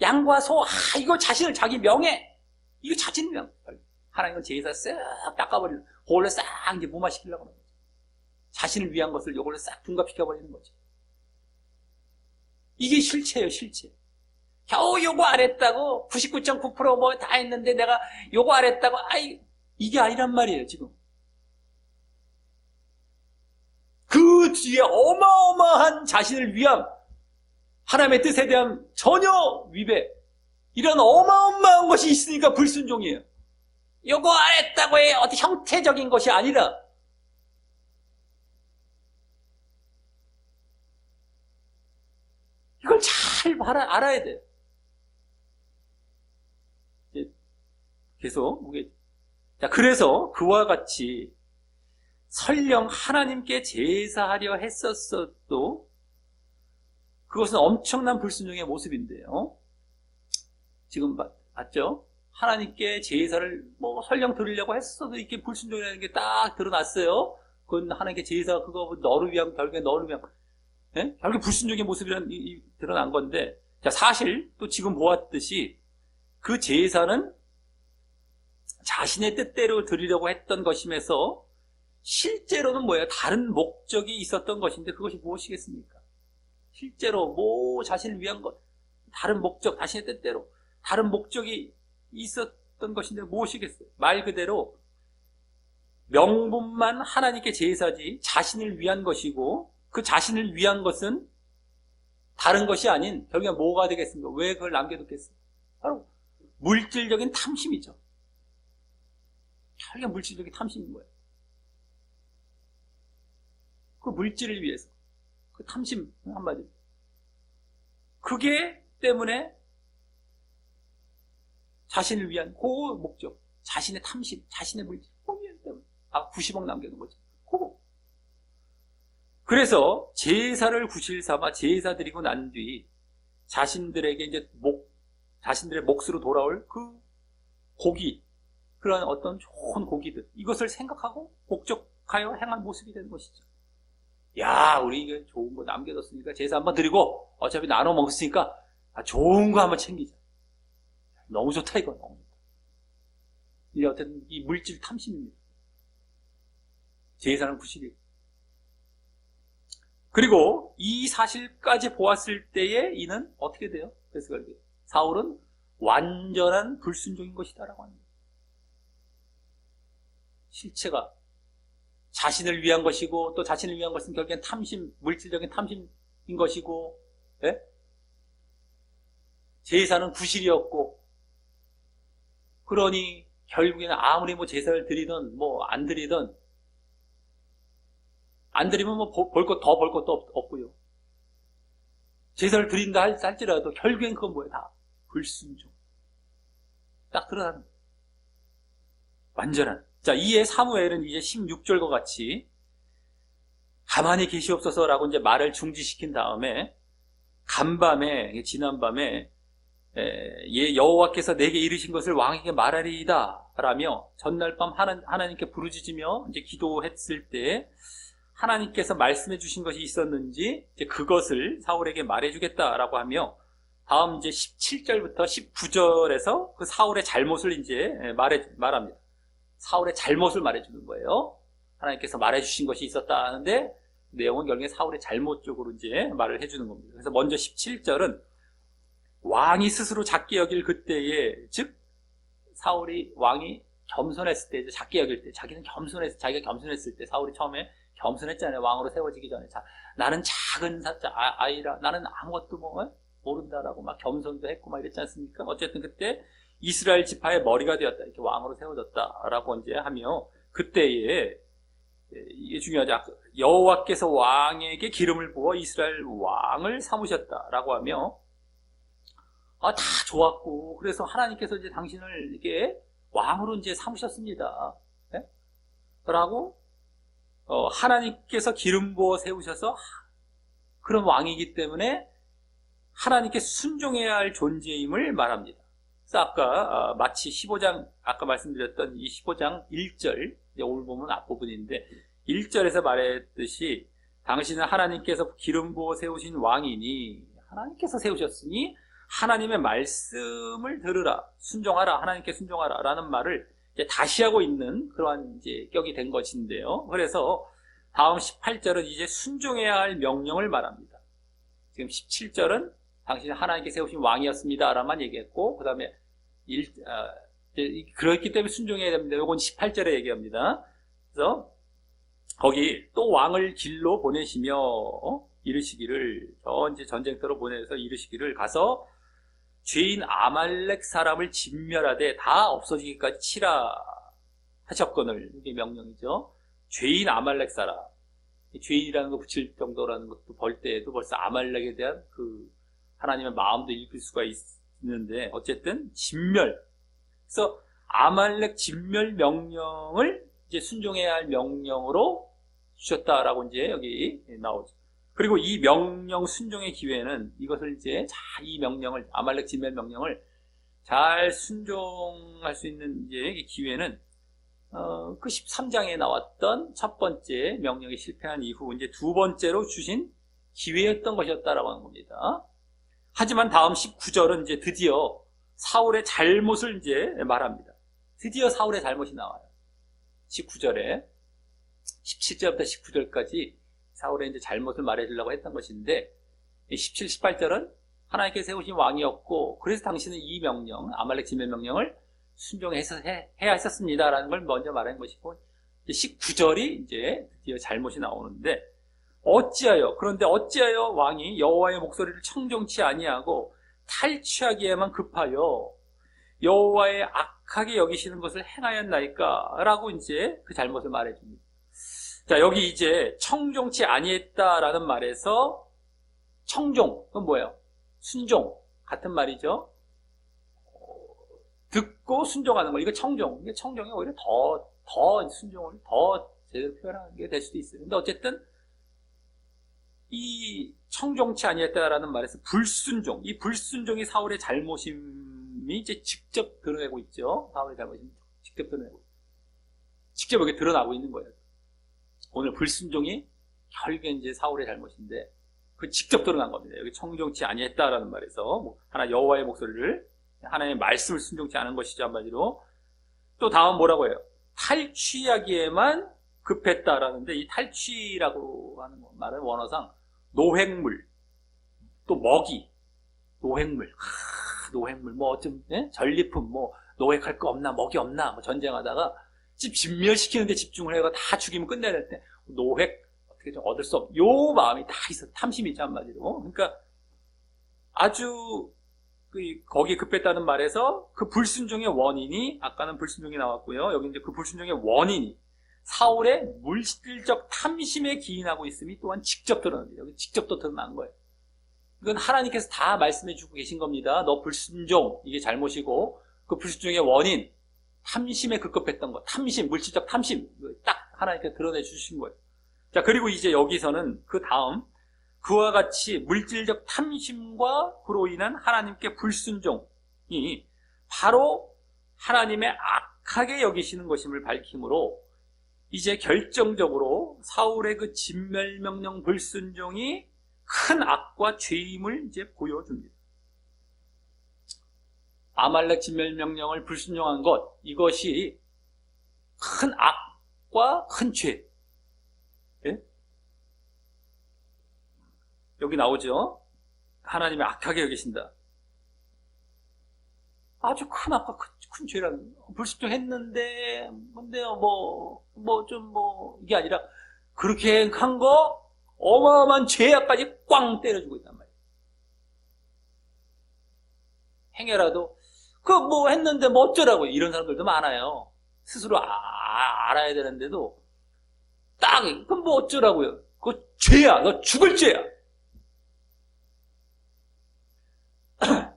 양과 소, 이거 자신을 자기 명예, 이거 자신을 위한 거야. 하나님은 제사 싹 닦아버리는, 그걸로 싹 이제 무마시키려고 하는 거죠. 자신을 위한 것을 이걸로 싹 둔갑시켜버리는 거죠. 이게 실체예요, 실체. 겨우 요거 안 했다고 99.9% 뭐 다 했는데 내가 요거 안 했다고 이게 아니란 말이에요. 지금 그 뒤에 어마어마한 자신을 위함, 하나님의 뜻에 대한 전혀 위배, 이런 어마어마한 것이 있으니까 불순종이에요. 요거 안 했다고 해 어떤 형태적인 것이 아니라 이걸 잘 알아야 돼요. 계속 자, 그래서 그와 같이 설령 하나님께 제사하려 했었어도 그것은 엄청난 불순종의 모습인데요. 지금 봤죠? 하나님께 제사를 뭐 설령 드리려고 했어도 이렇게 불순종이라는 게 딱 드러났어요. 그건 하나님께 제사 그거 너를 위한, 결국에 너를 위한, 결국에 불순종의 모습이란 드러난 건데, 자, 사실 또 지금 보았듯이 그 제사는 자신의 뜻대로 드리려고 했던 것이면서 실제로는 뭐예요? 다른 목적이 있었던 것인데 그것이 무엇이겠습니까? 실제로 자신을 위한 것, 다른 목적, 자신의 뜻대로 다른 목적이 있었던 것인데 무엇이겠어요? 말 그대로 명분만 하나님께 제사지 자신을 위한 것이고, 그 자신을 위한 것은 다른 것이 아닌 결국에 뭐가 되겠습니까? 왜 그걸 남겨뒀겠어요? 바로 물질적인 탐심이죠. 결국에 물질적인 탐심인 거예요. 그 물질을 위해서, 그 탐심 한마디로, 그게 때문에 자신을 위한 그 목적, 자신의 탐심, 자신의 물질, 거기 때문에 90억 남겨놓은 거죠. 그거. 그래서 제사를 구실 삼아 제사 드리고 난 뒤 자신들에게 이제 자신들의 몫으로 돌아올 그 고기, 그런 어떤 좋은 고기들, 이것을 생각하고 목적하여 행한 모습이 되는 것이죠. 야, 우리 이게 좋은 거 남겨뒀으니까 제사 한번 드리고 어차피 나눠 먹었으니까 좋은 거 한번 챙기자. 너무 좋다, 이거. 너무 좋다. 이게 어쨌든 이 물질 탐심입니다. 제사는 구실이고. 그리고 이 사실까지 보았을 때에 이는 어떻게 돼요? 그래서 사울은 완전한 불순종인 것이다라고 합니다. 실체가 자신을 위한 것이고, 또 자신을 위한 것은 결국엔 탐심, 물질적인 탐심인 것이고, 제사는 구실이었고, 그러니 결국에는 아무리 제사를 드리든 안 드리든, 안 드리면 더 볼 것도 없고요. 제사를 드린다 할지라도 결국엔 그건 뭐예요? 다 불순종. 딱 드러나는 거예요. 완전한. 자, 이에 사무엘은 이제 16절과 같이 가만히 계시옵소서라고 이제 말을 중지시킨 다음에 지난밤에 여호와께서 내게 이르신 것을 왕에게 말하리이다 라며 전날 밤 하나님께 부르짖으며 이제 기도했을 때 하나님께서 말씀해 주신 것이 있었는지 이제 그것을 사울에게 말해주겠다라고 하며 다음 이제 17절부터 19절에서 그 사울의 잘못을 이제 말합니다. 사울의 잘못을 말해주는 거예요. 하나님께서 말해주신 것이 있었다 하는데 내용은 결국에 사울의 잘못 쪽으로 이제 말을 해주는 겁니다. 그래서 먼저 17절은 왕이 스스로 작게 여길 그때에, 즉 사울이 왕이 겸손했을 때, 작게 여길 때, 자기가 겸손했을 때, 사울이 처음에 겸손했잖아요. 왕으로 세워지기 전에. 나는 작은 아이라, 나는 아무것도 모른다라고 막 겸손도 했고 막 이랬지 않습니까? 어쨌든 그때 이스라엘 지파의 머리가 되었다. 이렇게 왕으로 세워졌다라고 이제 하며 그때에 이게 중요하죠. 여호와께서 왕에게 기름을 부어 이스라엘 왕을 삼으셨다라고 하며 다 좋았고 그래서 하나님께서 이제 당신을 이게 왕으로 이제 삼으셨습니다. 네? 라고 하나님께서 기름 부어 세우셔서 그런 왕이기 때문에 하나님께 순종해야 할 존재임을 말합니다. 그래서 아까 마치 15장 아까 말씀드렸던 이 15장 1절 오늘 보면 앞부분인데 1절에서 말했듯이 당신은 하나님께서 기름 부어 세우신 왕이니 하나님께서 세우셨으니 하나님의 말씀을 들으라, 순종하라, 하나님께 순종하라 라는 말을 이제 다시 하고 있는 그러한 이제 격이 된 것인데요. 그래서 다음 18절은 이제 순종해야 할 명령을 말합니다. 지금 17절은 당신은 하나님께 세우신 왕이었습니다 라만 얘기했고 그 다음에 그렇기 때문에 순종해야 됩니다. 이건 18절에 얘기합니다. 그래서 거기 또 왕을 길로 보내시며 이르시기를 이제 전쟁터로 보내서 이르시기를 가서 죄인 아말렉 사람을 진멸하되 다 없어지기까지 치라 하셨거늘. 이게 명령이죠. 죄인 아말렉 사람. 죄인이라는 거 붙일 정도라는 것도 볼 때에도 벌써 아말렉에 대한 그 하나님의 마음도 읽을 수가 있는데 어쨌든 진멸. 그래서 아말렉 진멸 명령을 이제 순종해야 할 명령으로 주셨다라고 이제 여기 나오죠. 그리고 이 명령 순종의 기회는 이것을 이제 이 명령을 아말렉 진멸 명령을 잘 순종할 수 있는 이제 기회는 그 13장에 나왔던 첫 번째 명령이 실패한 이후 이제 두 번째로 주신 기회였던 것이었다라고 하는 겁니다. 하지만 다음 19절은 이제 드디어 사울의 잘못을 이제 말합니다. 드디어 사울의 잘못이 나와요. 19절에 17절부터 19절까지 사울의 이제 잘못을 말해주려고 했던 것인데 17, 18절은 하나님께 세우신 왕이었고 그래서 당신은 이 명령, 아말렉 진멸 명령을 순종해서 해야 했었습니다라는 걸 먼저 말한 것이고 19절이 이제 드디어 잘못이 나오는데 그런데 어찌하여 왕이 여호와의 목소리를 청종치 아니하고 탈취하기에만 급하여 여호와의 악하게 여기시는 것을 행하였나이까? 라고 이제 그 잘못을 말해줍니다. 자, 여기 이제 청종치 아니했다라는 말에서 청종, 그건 뭐예요? 순종, 같은 말이죠. 듣고 순종하는 거, 이거 청종. 이게 청종이 오히려 더 순종을 더 제대로 표현하는 게 될 수도 있어요. 근데 어쨌든 이 청종치 아니했다라는 말에서 불순종, 이 불순종이 사울의 잘못임이 이제 직접 드러내고 있죠. 사울의 잘못임이 직접 드러내고, 직접 여기 드러나고 있는 거예요. 오늘 불순종이 결국에 이제 사울의 잘못인데, 그 직접 드러난 겁니다. 여기 청종치 아니했다라는 말에서, 하나 여호와의 목소리를, 하나님의 말씀을 순종치 않은 것이죠, 한마디로. 또 다음 뭐라고 해요? 탈취하기에만 급했다라는데, 이 탈취라고 하는 말은 원어상 노획물, 또 먹이, 노획물, 노획물, 전리품, 노획할 거 없나, 먹이 없나, 전쟁하다가 진멸시키는데 집중을 해가 다 죽이면 끝내야 될 때, 노획, 어떻게 좀 얻을 수 없, 요 마음이 다 있어. 탐심이 있죠, 한마디로. 그러니까 아주, 거기에 급했다는 말에서 그 불순종의 원인이, 아까는 불순종이 나왔고요. 여기 이제 그 불순종의 원인이 사울의 물질적 탐심에 기인하고 있음이 또한 직접 드러납니다. 여기 직접 또 드러난 거예요. 이건 하나님께서 다 말씀해 주고 계신 겁니다. 너 불순종, 이게 잘못이고, 그 불순종의 원인, 탐심에 급급했던 것, 탐심, 물질적 탐심, 딱 하나님께서 드러내 주신 거예요. 자, 그리고 이제 여기서는 그 다음, 그와 같이 물질적 탐심과 그로 인한 하나님께 불순종이 바로 하나님의 악하게 여기시는 것임을 밝히므로 이제 결정적으로 사울의 그 진멸명령 불순종이 큰 악과 죄임을 이제 보여줍니다. 아말렉 진멸명령을 불순종한 것, 이것이 큰 악과 큰 죄. 예? 여기 나오죠? 하나님이 악하게 여기신다. 아주 큰 악과 큰 죄라는, 불순종했는데, 뭔데요, 이게 아니라, 그렇게 한 거, 어마어마한 죄악까지 꽝 때려주고 있단 말이에요. 행여라도, 했는데 어쩌라고, 이런 사람들도 많아요. 스스로 알아야 되는데도, 그럼 어쩌라고요? 그거 죄야, 너 죽을 죄야.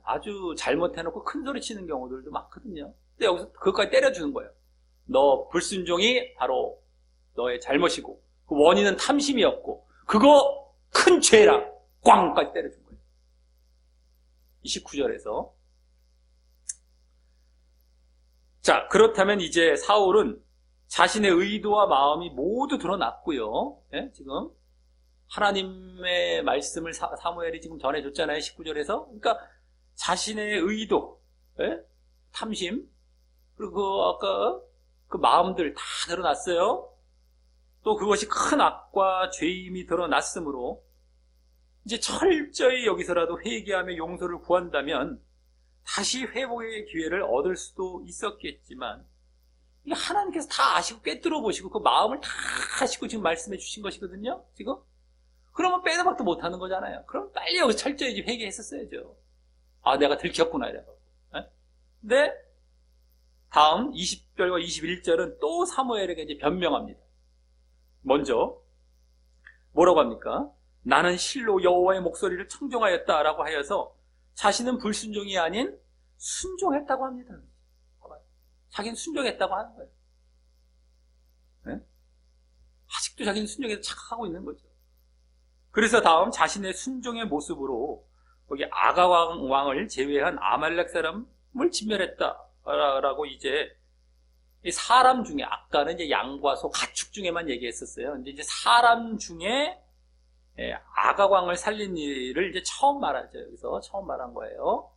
아주 잘못해놓고 큰 소리 치는 경우들도 많거든요. 근데 여기서 그것까지 때려주는 거예요. 너 불순종이 바로 너의 잘못이고 그 원인은 탐심이었고 그거 큰 죄라 꽝까지 때려준 거예요. 29절에서 자, 그렇다면 이제 사울은 자신의 의도와 마음이 모두 드러났고요. 예? 지금 하나님의 말씀을 사무엘이 지금 전해줬잖아요. 19절에서. 그러니까 자신의 의도, 예? 탐심, 그리고 아까 그 마음들 다 드러났어요. 또 그것이 큰 악과 죄임이 드러났으므로 이제 철저히 여기서라도 회개하며 용서를 구한다면 다시 회복의 기회를 얻을 수도 있었겠지만 하나님께서 다 아시고 꿰뚫어 보시고 그 마음을 다 아시고 지금 말씀해 주신 것이거든요. 지금 그러면 빼도 박도 못하는 거잖아요. 그럼 빨리 여기서 철저히 회개했었어야죠. 아, 내가 들켰구나 이래서. 근데 다음 20절과 21절은 또 사무엘에게 이제 변명합니다. 먼저 뭐라고 합니까? 나는 실로 여호와의 목소리를 청종하였다라고 하여서 자신은 불순종이 아닌 순종했다고 합니다. 자기는 순종했다고 하는 거예요. 네? 아직도 자기는 순종해서 착각하고 있는 거죠. 그래서 다음 자신의 순종의 모습으로 거기 아가왕을 제외한 아말렉 사람을 진멸했다라고 이제 사람 중에 아까는 이제 양과 소, 가축 중에만 얘기했었어요. 근데 이제 사람 중에 아가왕을 살린 일을 이제 처음 말하죠. 여기서 처음 말한 거예요.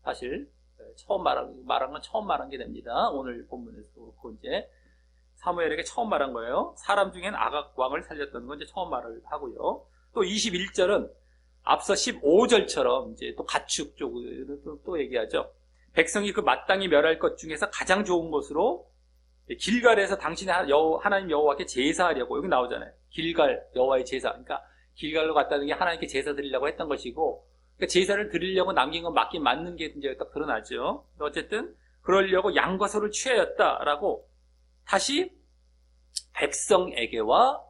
사실 처음 말한 건 처음 말한 게 됩니다. 오늘 본문에서 그렇고 이제 사무엘에게 처음 말한 거예요. 사람 중엔 아가왕을 살렸던 건 이제 처음 말을 하고요. 또 21절은 앞서 15절처럼 이제 또 가축 쪽으로 또 얘기하죠. 백성이 그 마땅히 멸할 것 중에서 가장 좋은 것으로 길갈에서 당신의 하나님 여호와께 제사하려고 여기 나오잖아요. 길갈 여호와의 제사. 그러니까 길갈로 갔다는 게 하나님께 제사 드리려고 했던 것이고, 그러니까 제사를 드리려고 남긴 건 맞긴 맞는 게 이제 딱 드러나죠. 어쨌든 그러려고 양과 소를 취하였다라고 다시 백성에게와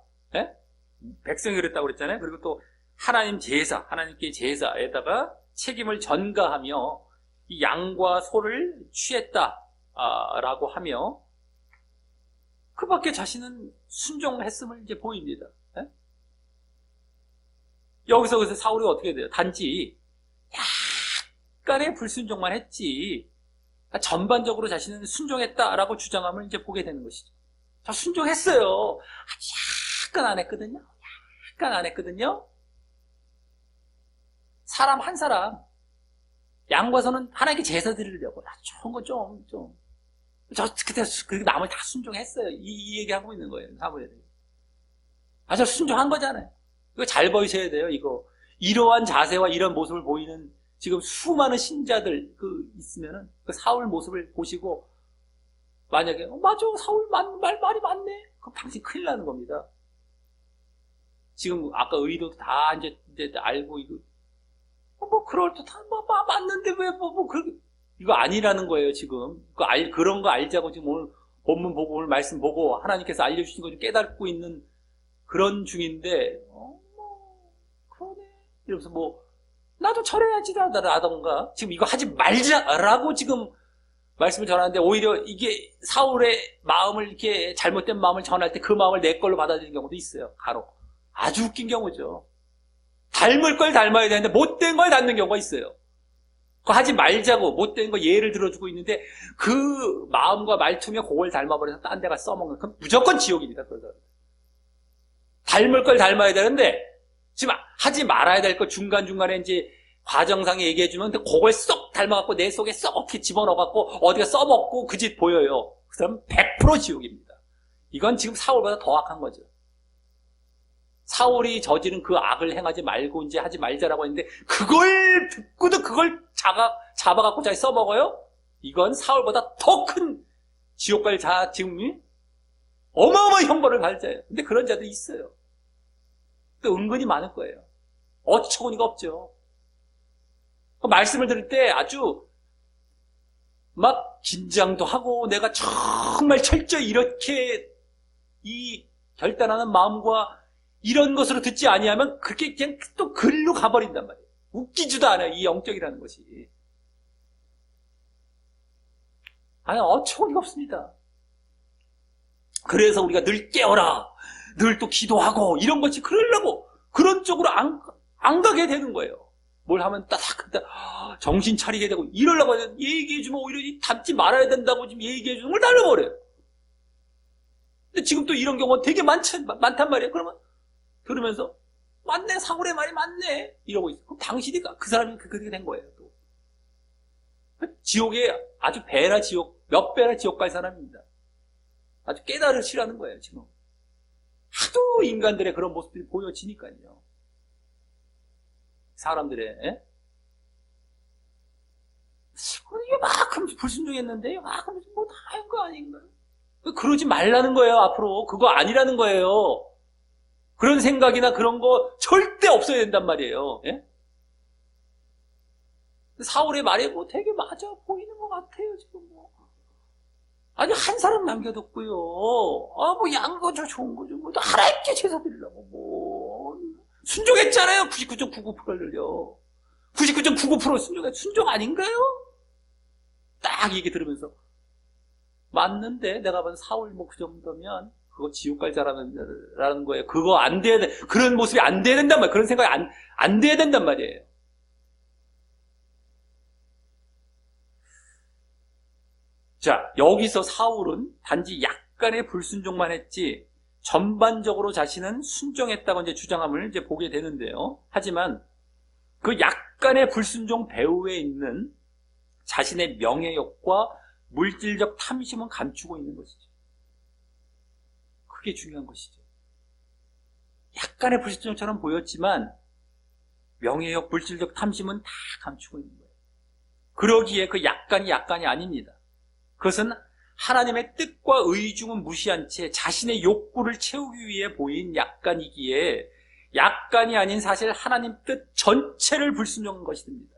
백성이 그랬다고 그랬잖아요. 그리고 또 하나님 제사, 하나님께 제사에다가 책임을 전가하며 이 양과 소를 취했다라고 하며 그 밖에 자신은 순종했음을 이제 보입니다. 여기서 그래서 사울이 어떻게 돼요? 단지 약간의 불순종만 했지 전반적으로 자신은 순종했다라고 주장함을 이제 보게 되는 것이죠. 저 순종했어요. 약간 안 했거든요. 약간 안 했거든요. 사람 한 사람 양과 소는 하나님께 제사 드리려고 좋은 거 그때 그리고 나머지 다 순종했어요. 이 얘기하고 있는 거예요. 사무엘이. 저 순종한 거잖아요. 이거 잘 보이셔야 돼요. 이거 이러한 자세와 이런 모습을 보이는 지금 수많은 신자들 있으면은 그 사울 모습을 보시고 만약에 맞아 사울 말이 맞네. 그럼 당신 큰일 나는 겁니다. 지금 아까 의도도 다 이제 알고 이거 그럴듯한 맞는데 왜 이거 아니라는 거예요. 지금 그런 거 알자고 지금 오늘 본문 보고 오늘 말씀 보고 하나님께서 알려주신 거 좀 깨닫고 있는 그런 중인데 그러네 이러면서 나도 절해야지 라던가 지금 이거 하지 말자라고 지금 말씀을 전하는데 오히려 이게 사울의 마음을 이렇게 잘못된 마음을 전할 때 그 마음을 내 걸로 받아들이는 경우도 있어요. 간혹 아주 웃긴 경우죠. 닮을 걸 닮아야 되는데 못된 걸 닮는 경우가 있어요. 그거 하지 말자고 못된 거 예를 들어주고 있는데 그 마음과 말투면 그걸 닮아버려서 딴 데가 써먹는, 그럼 무조건 지옥입니다. 그러다 닮을 걸 닮아야 되는데 지금 하지 말아야 될 거 중간중간에 이제 과정상에 얘기해주면 그걸 쏙 닮아갖고 내 속에 쏙 어떻게 집어넣어갖고 어디가 써먹고 그 짓 보여요. 그 사람은 100% 지옥입니다. 이건 지금 사울보다 더 악한 거죠. 사울이 저지른 그 악을 행하지 말고 이제 하지 말자라고 했는데 그걸 듣고도 그걸 잡아갖고 잘 써먹어요? 이건 사울보다 더 큰 지옥 갈 자, 지금 어마어마한 형벌을 받을 자예요. 근데 그런 자도 있어요. 또 은근히 많을 거예요. 어처구니가 없죠. 그 말씀을 들을 때 아주 막 긴장도 하고 내가 정말 철저히 이렇게 이 결단하는 마음과 이런 것으로 듣지 아니하면 그렇게 그냥 또 글로 가버린단 말이에요. 웃기지도 않아요. 이 영적이라는 것이. 아니, 어처구니가 없습니다. 그래서 우리가 늘 깨어라, 늘 또 기도하고 이런 것이 그러려고 그런 쪽으로 안 가게 되는 거예요. 뭘 하면 따닥따닥 정신 차리게 되고 이러려고 얘기해주면 오히려 닮지 말아야 된다고 지금 얘기해주는 걸 날려버려요. 근데 지금 또 이런 경우가 되게 많단 말이에요. 그러면 들으면서 맞네, 사울의 말이 맞네 이러고 있어. 그럼 당신이가 그 사람이 그렇게 된 거예요. 또 지옥에 아주 배나 지옥, 몇 배나 지옥 갈 사람입니다. 아주 깨달으시라는 거예요. 지금 하도 인간들의 그런 모습들이 보여지니까요. 사람들의 이게 막 불순종했는데 막 뭐 다 한 거 아닌가? 그러지 말라는 거예요. 앞으로 그거 아니라는 거예요. 그런 생각이나 그런 거 절대 없어야 된단 말이에요. 예? 사울의 말이 뭐 되게 맞아 보이는 것 같아요. 지금 뭐 아니 한 사람 남겨뒀고요. 뭐 양거죠, 좋은 거죠. 뭐 하나님께 제사 드리려고 뭐 순종했잖아요. 99.99%를요. 99.99% 순종 아닌가요? 딱 얘기 들으면서 맞는데 내가 본 사울 뭐 그 정도면 그거 지옥 갈 자라는 거예요. 그거 안 돼야 돼. 그런 모습이 안 돼야 된단 말이에요. 그런 생각이 안 돼야 된단 말이에요. 자, 여기서 사울은 단지 약간의 불순종만 했지 전반적으로 자신은 순종했다고 이제 주장함을 이제 보게 되는데요. 하지만 그 약간의 불순종 배후에 있는 자신의 명예욕과 물질적 탐심은 감추고 있는 것이죠. 그게 중요한 것이죠. 약간의 불순종처럼 보였지만 명예욕, 물질적 탐심은 다 감추고 있는 거예요. 그러기에 그 약간이 아닙니다. 그것은 하나님의 뜻과 의중은 무시한 채 자신의 욕구를 채우기 위해 보인 약간이기에 약간이 아닌 사실 하나님 뜻 전체를 불순종한 것이 됩니다.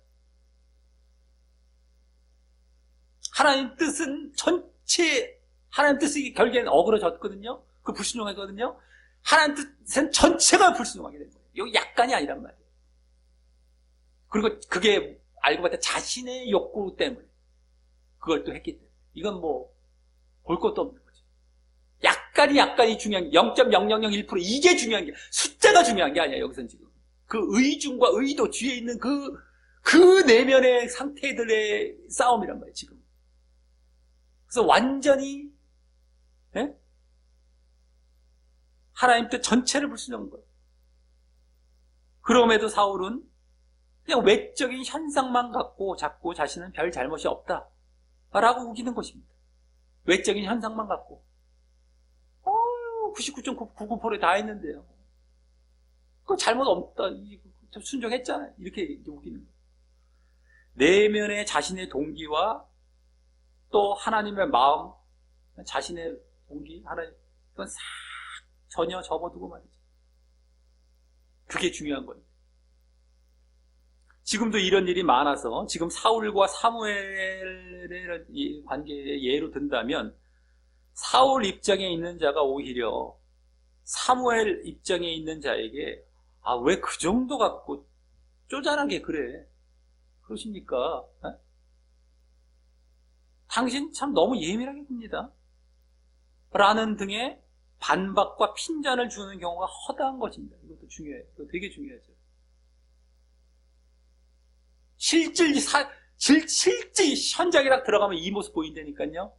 하나님 뜻은 전체, 하나님 뜻이 결국에는 어그러졌거든요. 그 불순종하거든요. 하나님 뜻은 전체가 불순종하게 된 거예요. 이거 약간이 아니란 말이에요. 그리고 그게 알고 봤더니 자신의 욕구 때문에 그걸 또 했기 때문에 이건 뭐 볼 것도 없는 거죠. 약간이 중요한 게 0.0001% 이게 중요한 게 숫자가 중요한 게 아니에요. 여기서는 지금 그 의중과 의도 뒤에 있는 그 내면의 상태들의 싸움이란 말이에요. 지금 그래서 완전히 하나님 뜻 전체를 불순종한 거예요. 그럼에도 사울은 그냥 외적인 현상만 갖고 자꾸 자신은 별 잘못이 없다라고 우기는 것입니다. 외적인 현상만 갖고 99.99% 다 했는데요. 그거 잘못 없다. 순종했잖아요. 이렇게 우기는 거예요. 내면의 자신의 동기와 또 하나님의 마음, 자신의 동기, 하나님, 그건 싹 전혀 접어두고 말이죠. 그게 중요한 거예요. 지금도 이런 일이 많아서 지금 사울과 사무엘의 관계의 예로 든다면 사울 입장에 있는 자가 오히려 사무엘 입장에 있는 자에게 왜 그 정도 갖고 쪼잔하게 그래? 그러십니까? 당신 참 너무 예민하게 굽니다. 라는 등의 반박과 핀잔을 주는 경우가 허다한 것입니다. 이것도 중요해요. 이거 되게 중요하죠. 실제 현장에 딱 들어가면 이 모습 보인다니까요.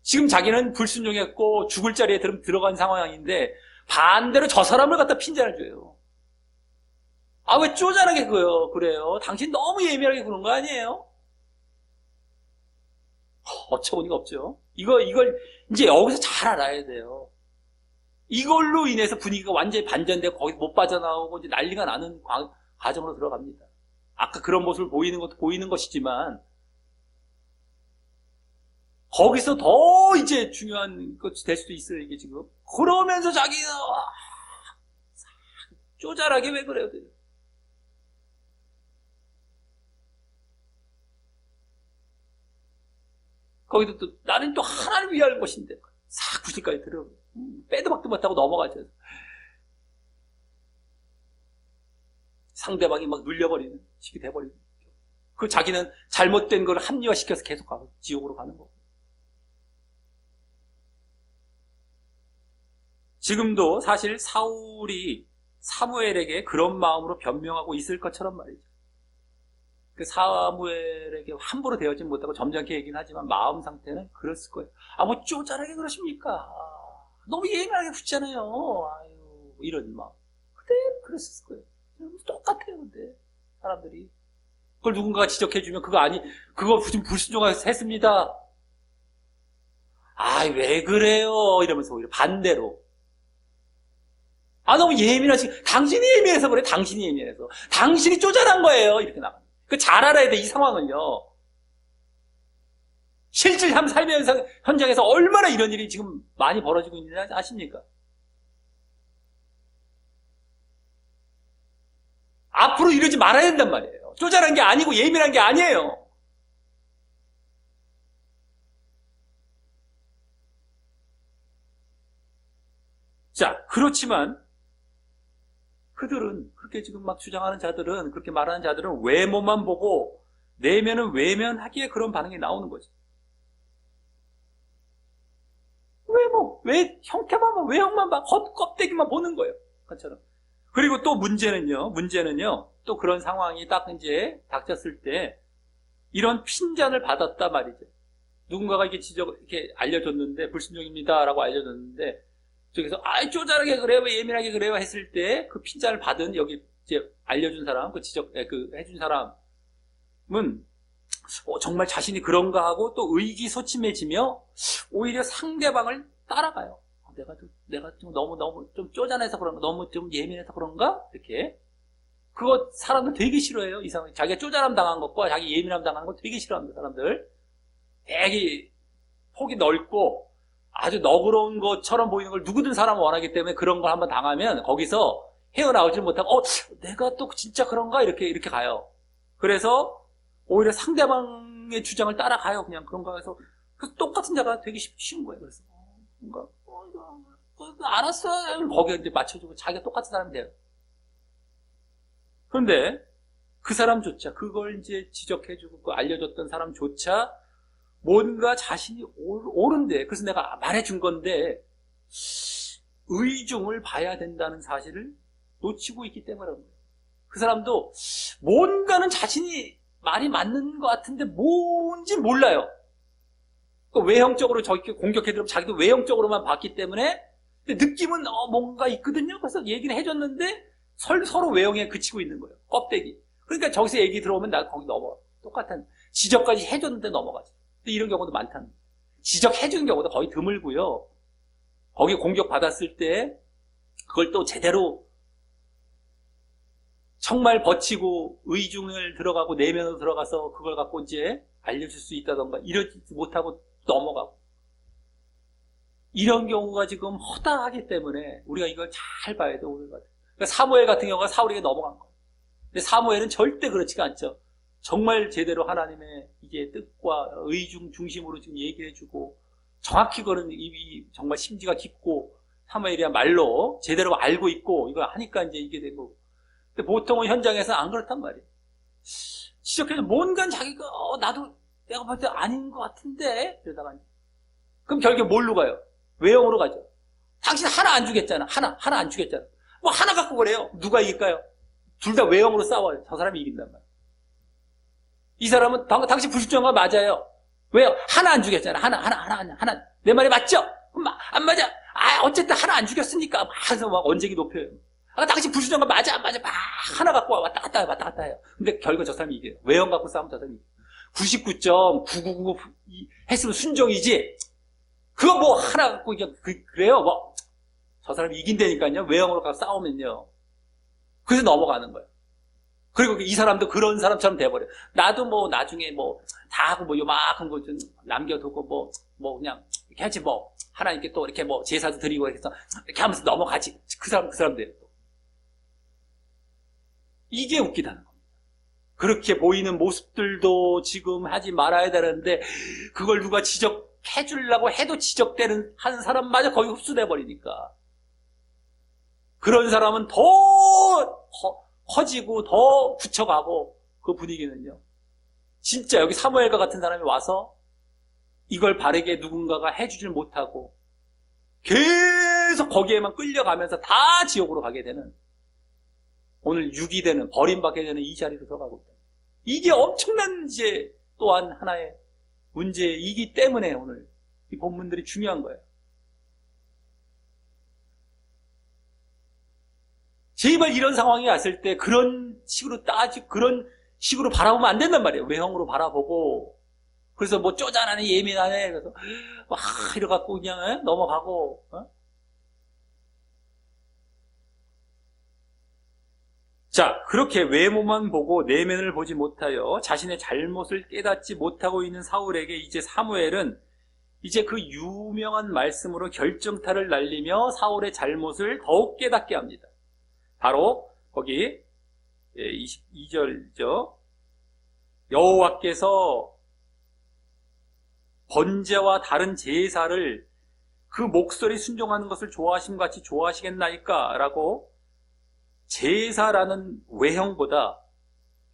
지금 자기는 불순종했고 죽을 자리에 들어간 상황인데 반대로 저 사람을 갖다 핀잔을 줘요. 아, 왜 쪼잔하게 그래요? 당신 너무 예민하게 그런 거 아니에요? 어처구니가 없죠. 이걸 이제 여기서 잘 알아야 돼요. 이걸로 인해서 분위기가 완전히 반전되고 거기서 못 빠져나오고 이제 난리가 나는 과정으로 들어갑니다. 아까 그런 모습을 보이는 것도 보이는 것이지만 거기서 더 이제 중요한 것이 될 수도 있어요, 이게 지금. 그러면서 자기가 쪼잘하게 왜 그래요? 거기도 또 나는 또 하나를 위할 것인데 싹 구실까지 들어 빼도 박도 못하고 넘어가죠. 상대방이 막 눌려버리는 식이 돼버리는. 그 자기는 잘못된 걸 합리화시켜서 계속 가고 지옥으로 가는 거고. 지금도 사실 사울이 사무엘에게 그런 마음으로 변명하고 있을 것처럼 말이죠. 그 사무엘에게 함부로 대하지 못하고 점잖게 얘기는 하지만 마음 상태는 그랬을 거예요. 아, 뭐 쪼잔하게 그러십니까? 너무 예민하게 붙잖아요. 아유, 이런 마음. 그대로 그랬을 거예요. 똑같아요, 근데 사람들이. 그걸 누군가가 지적해주면 그거 지금 불순종해서 했습니다. 아, 왜 그래요? 이러면서 오히려 반대로. 아, 너무 예민하시, 당신이 예민해서 그래, 당신이 예민해서. 당신이 쪼잔한 거예요. 이렇게 나갑니다. 잘 알아야 돼, 이 상황은요. 실질 삶의 현장에서 얼마나 이런 일이 지금 많이 벌어지고 있는지 아십니까? 앞으로 이러지 말아야 된단 말이에요. 쪼잔한 게 아니고 예민한 게 아니에요. 자, 그렇지만 그들은 그렇게 지금 막 주장하는 자들은 그렇게 말하는 자들은 외모만 보고 내면은 외면하기에 그런 반응이 나오는 거죠. 왜 형태만 봐, 외형만 봐, 껍데기만 보는 거예요. 그처럼. 그리고 또 문제는요, 또 그런 상황이 딱 이제 닥쳤을 때 이런 핀잔을 받았단 말이죠. 누군가가 이렇게 알려줬는데 불순종입니다라고 알려줬는데 저기서 쪼잔하게 그래요, 왜 예민하게 그래요 했을 때 그 핀잔을 받은 여기 이제 알려준 사람, 해준 사람은 정말 자신이 그런가 하고 또 의기소침해지며 오히려 상대방을 따라가요. 내가 좀 너무 좀 쪼잔해서 그런가, 너무 좀 예민해서 그런가 이렇게. 그거 사람들 되게 싫어해요. 이상하게 자기가 쪼잔함 당한 것과 자기 예민함 당한 거 되게 싫어합니다. 사람들 되게 폭이 넓고 아주 너그러운 것처럼 보이는 걸 누구든 사람은 원하기 때문에 그런 걸 한번 당하면 거기서 헤어나오질 못하고 내가 또 진짜 그런가 이렇게 가요. 그래서 오히려 상대방의 주장을 따라가요. 그냥 그런가 해서 똑같은 자가 되게 쉬운 거예요. 그래서 뭔가 알았어. 거기에 이제 맞춰주고 자기가 똑같은 사람이 돼요. 그런데 그 사람조차 그걸 이제 지적해주고 그 알려줬던 사람조차 뭔가 자신이 옳은데, 그래서 내가 말해준 건데 의중을 봐야 된다는 사실을 놓치고 있기 때문에 그런 거예요. 그 사람도 뭔가는 자신이 말이 맞는 것 같은데 뭔지 몰라요. 외형적으로 저렇게 공격해들으면 자기도 외형적으로만 봤기 때문에 느낌은 뭔가 있거든요. 그래서 얘기를 해줬는데 서로 외형에 그치고 있는 거예요. 껍데기. 그러니까 저기서 얘기 들어오면 나 거기 넘어가. 똑같은 지적까지 해줬는데 넘어가죠. 이런 경우도 많다는 거예요. 지적해주는 경우도 거의 드물고요. 거기 공격받았을 때 그걸 또 제대로 정말 버티고 의중을 들어가고 내면으로 들어가서 그걸 갖고 이제 알려줄 수 있다던가 이러지 못하고 넘어가고 이런 경우가 지금 허다하기 때문에 우리가 이걸 잘 봐야 돼요. 오늘 같은. 그러니까 사무엘 같은 경우가 사울에게 넘어간 거예요. 근데 사무엘은 절대 그렇지가 않죠. 정말 제대로 하나님의 이게 뜻과 의중 중심으로 지금 얘기해주고 정확히 그런 정말 심지가 깊고 사무엘이야말로 제대로 알고 있고 이걸 하니까 이제 이게 되고. 근데 보통은 현장에서는 안 그렇단 말이에요. 지적해서 뭔가 자기가 나도 내가 볼 때 아닌 것 같은데 이러다가 그럼 결국에 뭘로 가요? 외형으로 가죠. 당신 하나 안 주겠잖아. 하나 안 주겠잖아. 뭐 하나 갖고 그래요. 누가 이길까요? 둘 다 외형으로 싸워요. 저 사람이 이긴단 말이에요. 이 사람은 당신 불순종한 거 맞아요. 왜요? 하나 안 죽였잖아. 하나. 내 말이 맞죠? 안 맞아. 어쨌든 하나 안 죽였으니까 막 해서 막 언쟁이 높여요. 당신 불순종한 거 맞아, 안 맞아. 막 하나 갖고 왔다 갔다 해요. 근데 결국 저 사람이 이겨요. 외형 갖고 싸우면 저 사람이 이겨요. 99.9999 했으면 순종이지. 그거 뭐 하나 갖고 그래요. 뭐 저 사람이 이긴다니까요. 외형으로 가서 싸우면요. 그래서 넘어가는 거예요. 그리고 이 사람도 그런 사람처럼 돼버려요. 나도 뭐 나중에 뭐 다 하고 뭐 요만한 거 좀 남겨두고 뭐 그냥 이렇게 하지 뭐 하나님께 또 이렇게 뭐 제사도 드리고 이렇게 해서 이렇게 하면서 넘어가지. 그 사람 돼요. 이게 웃기다는 겁니다. 그렇게 보이는 모습들도 지금 하지 말아야 되는데 그걸 누가 지적해 주려고 해도 지적되는 한 사람마저 거의 흡수돼 버리니까 그런 사람은 더 커지고 더 굳혀가고 그 분위기는요. 진짜 여기 사무엘과 같은 사람이 와서 이걸 바르게 누군가가 해주질 못하고 계속 거기에만 끌려가면서 다 지옥으로 가게 되는 오늘 유기되는 버림받게 되는 이 자리로 들어가고 있다. 이게 엄청난 이제 또한 하나의 문제이기 때문에 오늘 이 본문들이 중요한 거예요. 제발 이런 상황이 왔을 때 그런 식으로 그런 식으로 바라보면 안 된단 말이에요. 외형으로 바라보고 그래서 뭐 쪼잔하네 예민하네 그래서 막 이래갖고 그냥 넘어가고 자, 그렇게 외모만 보고 내면을 보지 못하여 자신의 잘못을 깨닫지 못하고 있는 사울에게 이제 사무엘은 이제 그 유명한 말씀으로 결정타를 날리며 사울의 잘못을 더욱 깨닫게 합니다. 바로 거기 22절이죠. 여호와께서 번제와 다른 제사를 그 목소리 순종하는 것을 좋아하심 같이 좋아하시겠나이까? 라고 제사라는 외형보다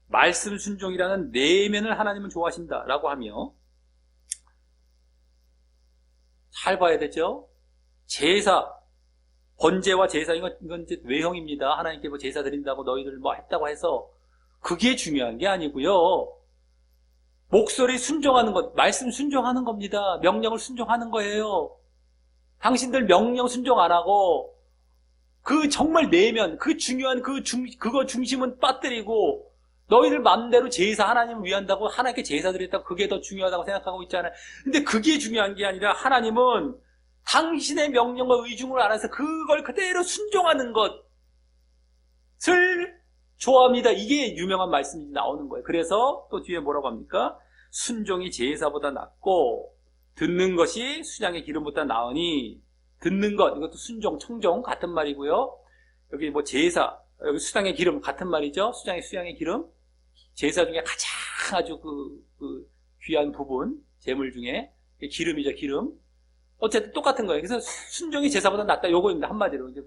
말씀 순종이라는 내면을 하나님은 좋아하신다 라고 하며 잘 봐야 되죠. 제사, 번제와 제사 이건 이제 외형입니다. 하나님께 뭐 제사 드린다고 너희들 뭐 했다고 해서 그게 중요한 게 아니고요. 목소리 순종하는 것, 말씀 순종하는 겁니다. 명령을 순종하는 거예요. 당신들 명령 순종 안 하고 그 정말 내면, 그 중요한 그거 중심은 빠뜨리고 너희들 맘대로 제사 하나님을 위한다고 하나님께 제사 드렸다고 그게 더 중요하다고 생각하고 있잖아요. 근데 그게 중요한 게 아니라 하나님은 당신의 명령과 의중을 알아서 그걸 그대로 순종하는 것을 좋아합니다. 이게 유명한 말씀이 나오는 거예요. 그래서 또 뒤에 뭐라고 합니까? 순종이 제사보다 낫고 듣는 것이 수장의 기름보다 나으니 듣는 것, 이것도 순종, 청종 같은 말이고요. 여기 뭐 제사, 여기 수장의 기름 같은 말이죠. 수장의 기름. 제사 중에 가장 아주 그 귀한 부분, 제물 중에 기름이죠, 기름. 어쨌든 똑같은 거예요. 그래서 순종이 제사보다 낫다. 요거입니다. 한마디로. 이제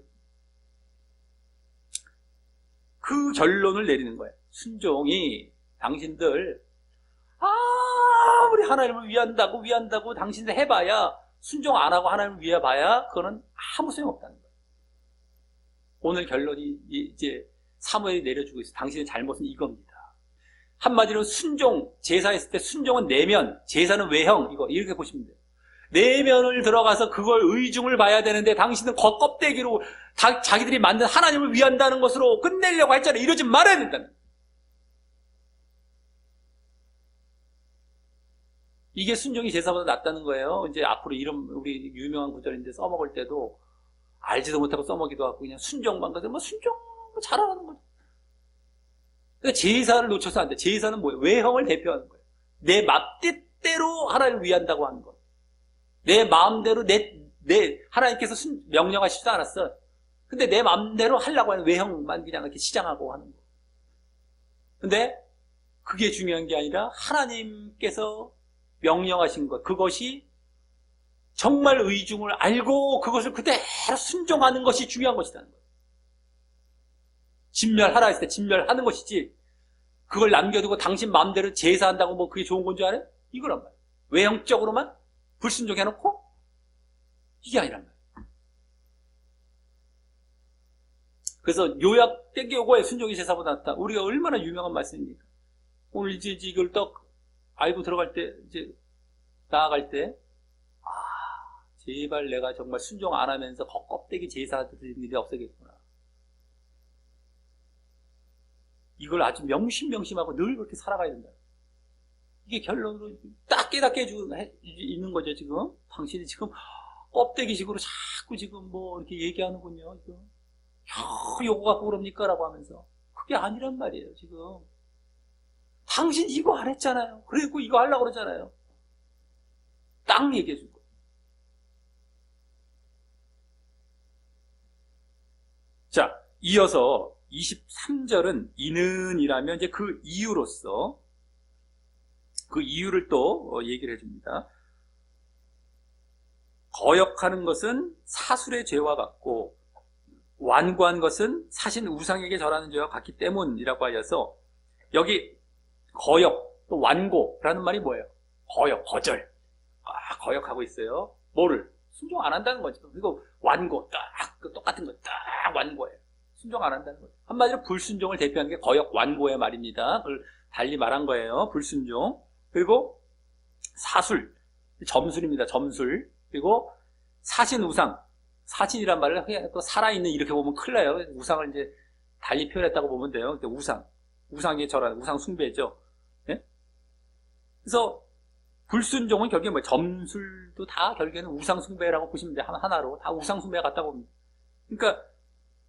그 결론을 내리는 거예요. 순종이 당신들 우리 하나님을 위한다고 당신들 해봐야 순종 안 하고 하나님을 위해봐야 그거는 아무 소용없다는 거예요. 오늘 결론이 이제 사무엘이 내려주고 있어요. 당신의 잘못은 이겁니다. 한마디로 순종, 제사했을 때 순종은 내면, 제사는 외형, 이렇게 보시면 돼요. 내면을 들어가서 그걸 의중을 봐야 되는데 당신은 겉껍데기로 자기들이 만든 하나님을 위한다는 것으로 끝내려고 했잖아요. 이러지 말아야 된다는 거예요. 이게 순종이 제사보다 낫다는 거예요. 이제 앞으로 이런 우리 유명한 구절인데 써먹을 때도 알지도 못하고 써먹기도 하고 그냥 순종만 가서 뭐 순종 잘하는 거죠. 그러니까 제사를 놓쳐서 안 돼. 제사는 뭐예요? 외형을 대표하는 거예요. 내 맘대로 하나님을 위한다고 하는 거예요. 내 마음대로 하나님께서 명령하시지도 않았어. 근데 내 마음대로 하려고 하는 외형만 그냥 이렇게 시장하고 하는 거. 근데 그게 중요한 게 아니라 하나님께서 명령하신 것, 그것이 정말 의중을 알고 그것을 그대로 순종하는 것이 중요한 것이라는 거예요. 진멸하라 했을 때 진멸하는 것이지 그걸 남겨두고 당신 마음대로 제사한다고 뭐 그게 좋은 건 줄 알아요? 이거란 말이에요. 외형적으로만 불순종해놓고 이게 아니란 말이에요. 그래서 요약 요거에 순종이 제사보다 낫다. 우리가 얼마나 유명한 말씀입니까? 오늘 이제 이걸 딱 알고 들어갈 때, 이제 나아갈 때, 아, 제발 내가 정말 순종 안 하면서 껍데기 제사 드리는 일이 없어야겠구나. 이걸 아주 명심명심하고 늘 그렇게 살아가야 된다. 이게 결론으로 딱 깨닫게 해주고 있는 거죠, 지금. 당신이 지금 껍데기식으로 자꾸 지금 뭐 이렇게 얘기하는군요, 지금. 요거 갖고 그럽니까? 라고 하면서. 그게 아니란 말이에요, 지금. 당신 이거 안 했잖아요. 그리고 이거 하려고 그러잖아요. 딱 얘기해 준 거예요. 자, 이어서 23절은 이는이라면 이제 그 이유로서 그 이유를 또 얘기를 해줍니다. 거역하는 것은 사술의 죄와 같고 완고한 것은 사신 우상에게 절하는 죄와 같기 때문이라고 하여서 여기 거역 또 완고라는 말이 뭐예요? 거역, 거절. 거역하고 있어요. 뭐를? 순종 안 한다는 거죠. 그리고 완고, 딱 똑같은 거, 딱 완고예요. 순종 안 한다는 거죠. 한마디로 불순종을 대표하는 게 거역, 완고의 말입니다. 그걸 달리 말한 거예요. 불순종. 그리고 사술, 점술입니다. 점술. 그리고 사신 우상. 사신이란 말을 그냥 또 살아있는 이렇게 보면 큰일 나요. 우상을 이제 달리 표현했다고 보면 돼요. 우상. 우상에 절하는, 우상 숭배죠. 네? 그래서 불순종은 결국에 뭐 점술도 다 결국에는 우상 숭배라고 보시면 돼요. 하나로. 다 우상 숭배가 같다고 봅니다. 그러니까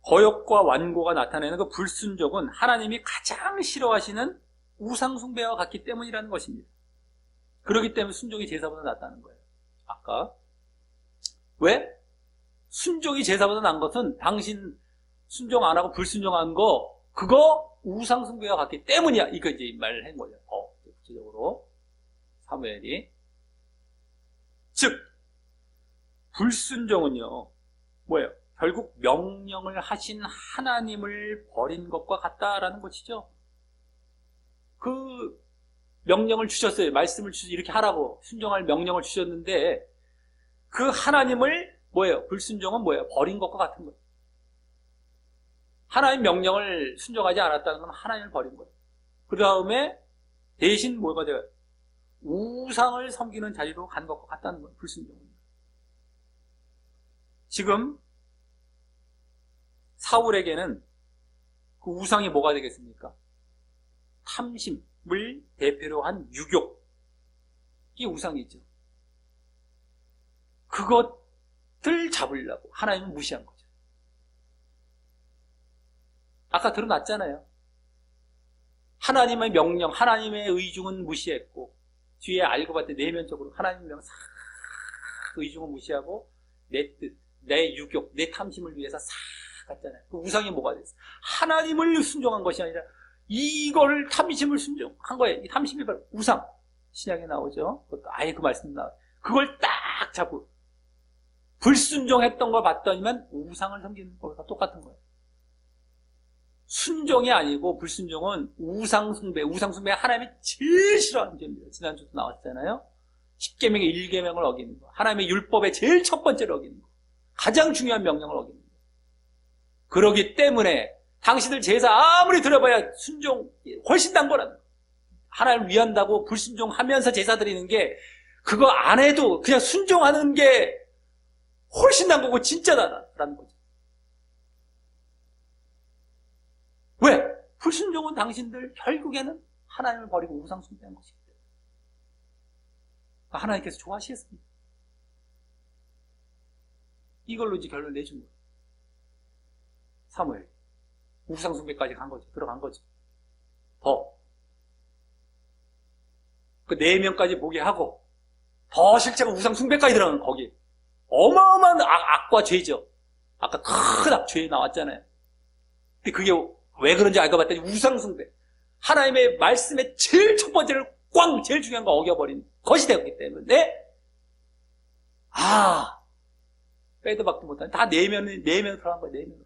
거역과 완고가 나타내는 그 불순종은 하나님이 가장 싫어하시는 우상 숭배와 같기 때문이라는 것입니다. 그렇기 때문에 순종이 제사보다 낫다는 거예요. 아까. 왜? 순종이 제사보다 난 것은 당신 순종 안 하고 불순종한 거, 그거 우상 숭배와 같기 때문이야. 이거 이제 말을 한 거죠. 구체적으로. 사무엘이. 즉, 불순종은요, 뭐예요? 결국 명령을 하신 하나님을 버린 것과 같다라는 것이죠. 그 명령을 주셨어요. 말씀을 주셔서 이렇게 하라고 순종할 명령을 주셨는데 그 하나님을 뭐예요? 불순종은 뭐예요? 버린 것과 같은 거예요. 하나님 명령을 순종하지 않았다는 건 하나님을 버린 거예요. 그 다음에 대신 뭐가 돼요? 우상을 섬기는 자리로 간 것과 같다는 거예요. 불순종은. 지금 사울에게는 그 우상이 뭐가 되겠습니까? 탐심을 대표로 한 유욕. 이게 우상이죠. 그것들 잡으려고 하나님은 무시한 거죠. 아까 드러났잖아요. 하나님의 명령, 하나님의 의중은 무시했고 뒤에 알고 봤더니 내면적으로 하나님의 명령 싹 의중은 무시하고 내 뜻, 내 유욕, 내 탐심을 위해서 싹 갔잖아요. 그 우상이 뭐가 됐어? 하나님을 순종한 것이 아니라 이걸 탐심을 순종한 거예요. 이 탐심이 바로 우상. 신약에 나오죠. 그것도 아예 그 말씀 나와요. 그걸 딱 잡고 불순종했던 걸 봤더니만 우상을 섬기는 것과 똑같은 거예요. 순종이 아니고 불순종은 우상숭배, 우상숭배 하나님이 제일 싫어하는 죄입니다. 지난주도 나왔잖아요. 10계명의 1계명을 어기는 거, 하나님의 율법의 제일 첫 번째를 어기는 거, 가장 중요한 명령을 어기는 거. 그러기 때문에 당신들 제사 아무리 들어봐야 순종 훨씬 난 거라는 거. 하나님을 위한다고 불순종하면서 제사 드리는 게 그거 안 해도 그냥 순종하는 게 훨씬 난 거고 진짜 나다라는 거죠. 왜? 불순종은 당신들 결국에는 하나님을 버리고 우상 숭배한 것이기 때문에 하나님께서 좋아하시겠습니다. 이걸로 이제 결론을 내준 거예요. 사무엘 우상 숭배까지 간 거죠. 들어간 거죠. 더 그 4명까지 보게 하고 더 실제로 우상 숭배까지 들어가는 거기 어마어마한 악과 죄죠. 아까 큰 죄 나왔잖아요. 근데 그게 왜 그런지 알고 봤더니 우상 숭배, 하나님의 말씀의 제일 첫 번째를 꽝 제일 중요한 거 어겨버린 것이 되었기 때문에 빼도 박도 못하는 다 내면으로 들어간 거예요. 내면으로.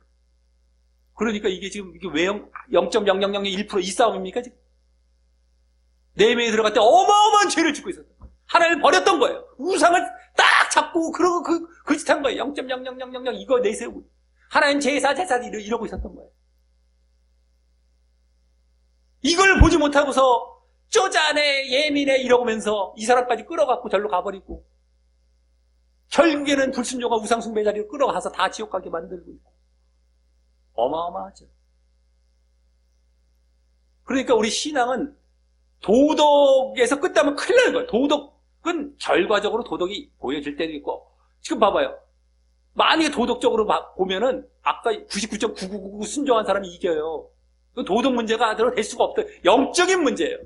그러니까 이게 지금 이게 왜 0.0001% 이 싸움입니까 지금? 내면에 들어갈 때 어마어마한 죄를 짓고 있었던 거예요. 하나님을 버렸던 거예요. 우상을 딱 잡고 그러고 그 짓한 거예요. 0.0000 이거 내세우고 하나님 제사 이러고 있었던 거예요. 이걸 보지 못하고서 쪼잔해 예민해 이러면서 이 사람까지 끌어갖고 절로 가버리고 결국에는 불순종과 우상숭배 자리로 끌어가서 다 지옥 가게 만들고 있고 어마어마하죠. 그러니까 우리 신앙은 도덕에서 끝나면 큰일 나는 거예요. 도덕은 결과적으로 도덕이 보여질 때도 있고 지금 봐봐요. 만약에 도덕적으로 보면은 아까 99.9999 순종한 사람이 이겨요. 도덕 문제가 될 수가 없어요. 영적인 문제예요.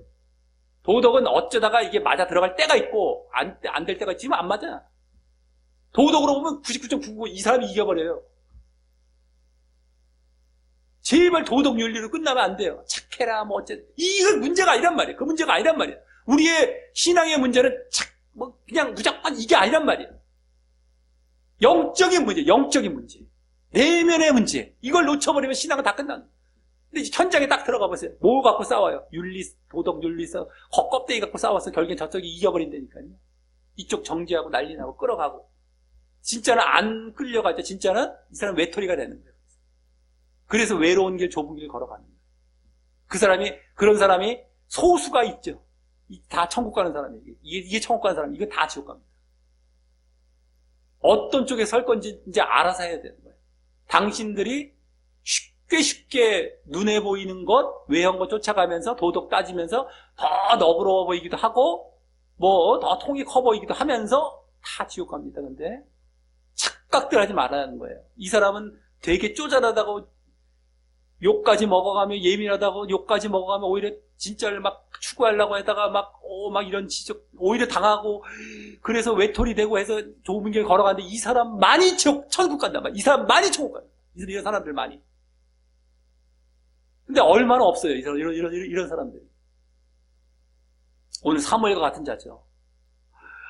도덕은 어쩌다가 이게 맞아 들어갈 때가 있고 안 될 때가 있지만 안 맞아. 도덕으로 보면 99.99 이 사람이 이겨버려요. 제발 도덕 윤리로 끝나면 안 돼요. 착해라 뭐 어쨌든 이건 문제가 아니란 말이에요. 그 문제가 아니란 말이에요. 우리의 신앙의 문제는 그냥 무조건 이게 아니란 말이에요. 영적인 문제, 영적인 문제, 내면의 문제. 이걸 놓쳐버리면 신앙은 다 끝나는. 근데 이제 현장에 딱 들어가 보세요. 뭐 갖고 싸워요? 도덕 윤리서 겉껍데기 갖고 싸워서 결국엔 저쪽이 이겨버린다니까요. 이쪽 정지하고 난리 나고 끌어가고. 진짜는 안 끌려가죠. 진짜는 이 사람 외톨이가 되는 거예요. 그래서 외로운 길, 좁은 길 걸어가는 거예요. 그런 사람이 소수가 있죠. 다 천국 가는 사람이에요. 이게 천국 가는 사람, 이거 다 지옥 갑니다. 어떤 쪽에 설 건지 이제 알아서 해야 되는 거예요. 당신들이 쉽게 눈에 보이는 것, 외형 것 쫓아가면서 도덕 따지면서 더 너그러워 보이기도 하고, 뭐 더 통이 커 보이기도 하면서 다 지옥 갑니다. 근데 착각들 하지 말아야 하는 거예요. 이 사람은 되게 쪼잔하다고 욕까지 먹어가며 예민하다고 욕까지 먹어가며 오히려 진짜를 막 추구하려고 하다가 막 이런 지적 오히려 당하고 그래서 외톨이 되고 해서 좁은 길 걸어가는데 이 사람 많이 천국 간단 말이야. 이 사람 많이 천국 가요. 이런 사람들 많이. 근데 얼마나 없어요. 이런 사람들이. 오늘 사무엘과 같은 자죠.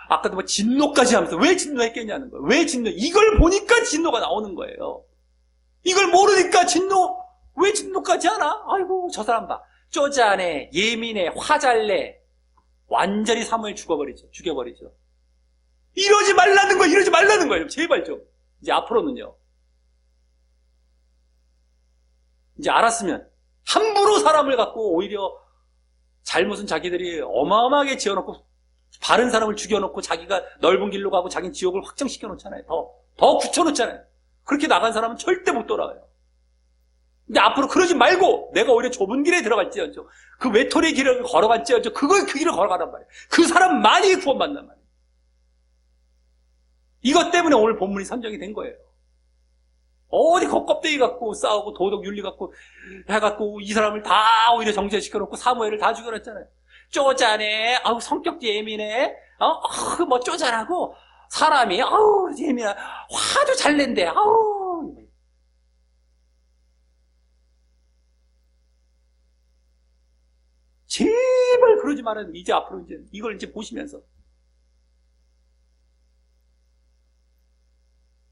아까도 뭐 진노까지 하면서 왜 진노했겠냐는 거예요. 왜 진노? 이걸 보니까 진노가 나오는 거예요. 이걸 모르니까 왜 진노까지 하나? 아이고 저 사람 봐. 쪼잔해, 예민해, 화잘내. 완전히 사무엘 죽여버리죠. 이러지 말라는 거예요. 제발 좀. 이제 앞으로는요. 이제 알았으면 함부로 사람을 갖고 오히려 잘못은 자기들이 어마어마하게 지어놓고 바른 사람을 죽여놓고 자기가 넓은 길로 가고 자기는 지옥을 확정시켜 놓잖아요. 더 굳혀놓잖아요. 그렇게 나간 사람은 절대 못 돌아와요. 근데 앞으로 그러지 말고 내가 오히려 좁은 길에 들어갈지언정 그 외톨이 길을 걸어갈지언정 그 길을 걸어가란 말이에요. 그 사람 많이 구원받단 말이에요. 이것 때문에 오늘 본문이 선정이 된 거예요. 어디 겉껍데기 갖고 싸우고 도덕 윤리 갖고 해갖고 이 사람을 다 오히려 정죄시켜놓고 사무엘을 다 죽여놨잖아요. 쪼잔해, 성격도 예민해, 뭐 쪼잔하고 사람이 예민해, 화도 잘 낸대, 제발 그러지 말아야 돼. 이제 앞으로 이걸 보시면서.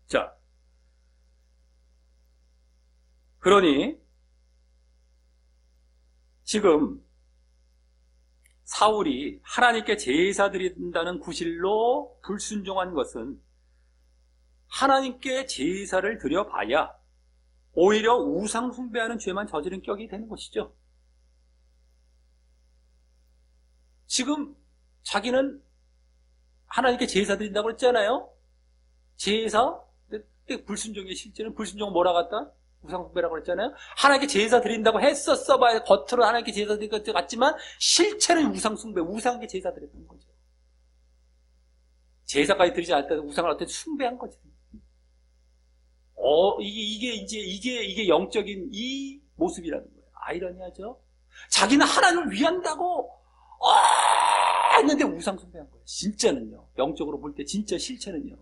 자. 그러니, 지금, 사울이 하나님께 제사 드린다는 구실로 불순종한 것은 하나님께 제사를 드려봐야 오히려 우상숭배하는 죄만 저지른 격이 되는 것이죠. 지금 자기는 하나님께 제사 드린다고 했잖아요. 제사? 근데 불순종의 실제는 불순종은 뭐라 갔다? 우상숭배라고 했잖아요. 하나님께 제사 드린다고 했었어 봐야 겉으로 하나님께 제사 드린 것 같지만 실체는 우상숭배, 우상에게 제사 드렸던 거죠. 제사까지 드리지 않을 때 우상을 어떻게 숭배한 거지. 이게 영적인 이 모습이라는 거예요. 아이러니하죠? 자기는 하나님을 위한다고 했는데 우상숭배한 거예요. 진짜는요. 영적으로 볼 때 진짜 실체는요.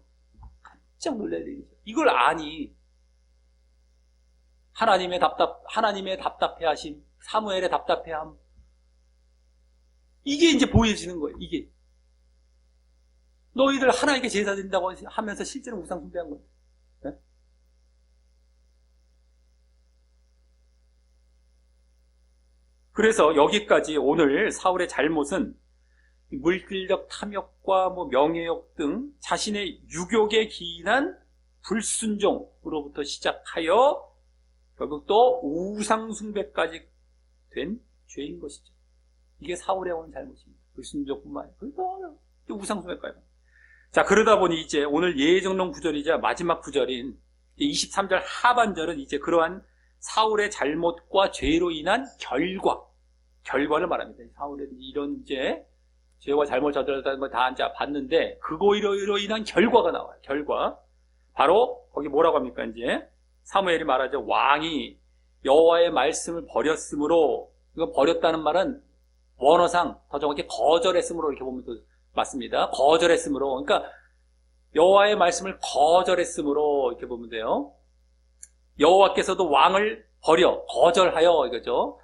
깜짝 놀라야 되겠죠. 이걸 아니 하나님의 답답해하심, 사무엘의 답답해함. 이게 이제 보여지는 거예요, 이게. 너희들 하나님께 제사 드린다고 하면서 실제로 우상숭배한 거예요. 네? 그래서 여기까지 오늘 사울의 잘못은 물질적 탐욕과 명예욕 등 자신의 유욕에 기인한 불순종으로부터 시작하여 결국 또 우상숭배까지 된 죄인 것이죠. 이게 사울의 온 잘못입니다. 불순종뿐만 아니라 또 우상숭배까지. 자, 그러다 보니 이제 오늘 예정론 구절이자 마지막 구절인 23절 하반절은 이제 그러한 사울의 잘못과 죄로 인한 결과를 말합니다. 사울의 이런 이제 죄와 잘못 저질렀다는 걸 다 이제 봤는데 그거로 인한 결과가 나와요. 결과. 바로 거기 뭐라고 합니까? 이제 사무엘이 말하죠. 왕이 여호와의 말씀을 버렸으므로, 이거 버렸다는 말은 원어상 더 정확히 거절했으므로 이렇게 보면 또 맞습니다. 거절했으므로. 그러니까 여호와의 말씀을 거절했으므로 이렇게 보면 돼요. 여호와께서도 왕을 거절하여 이거죠.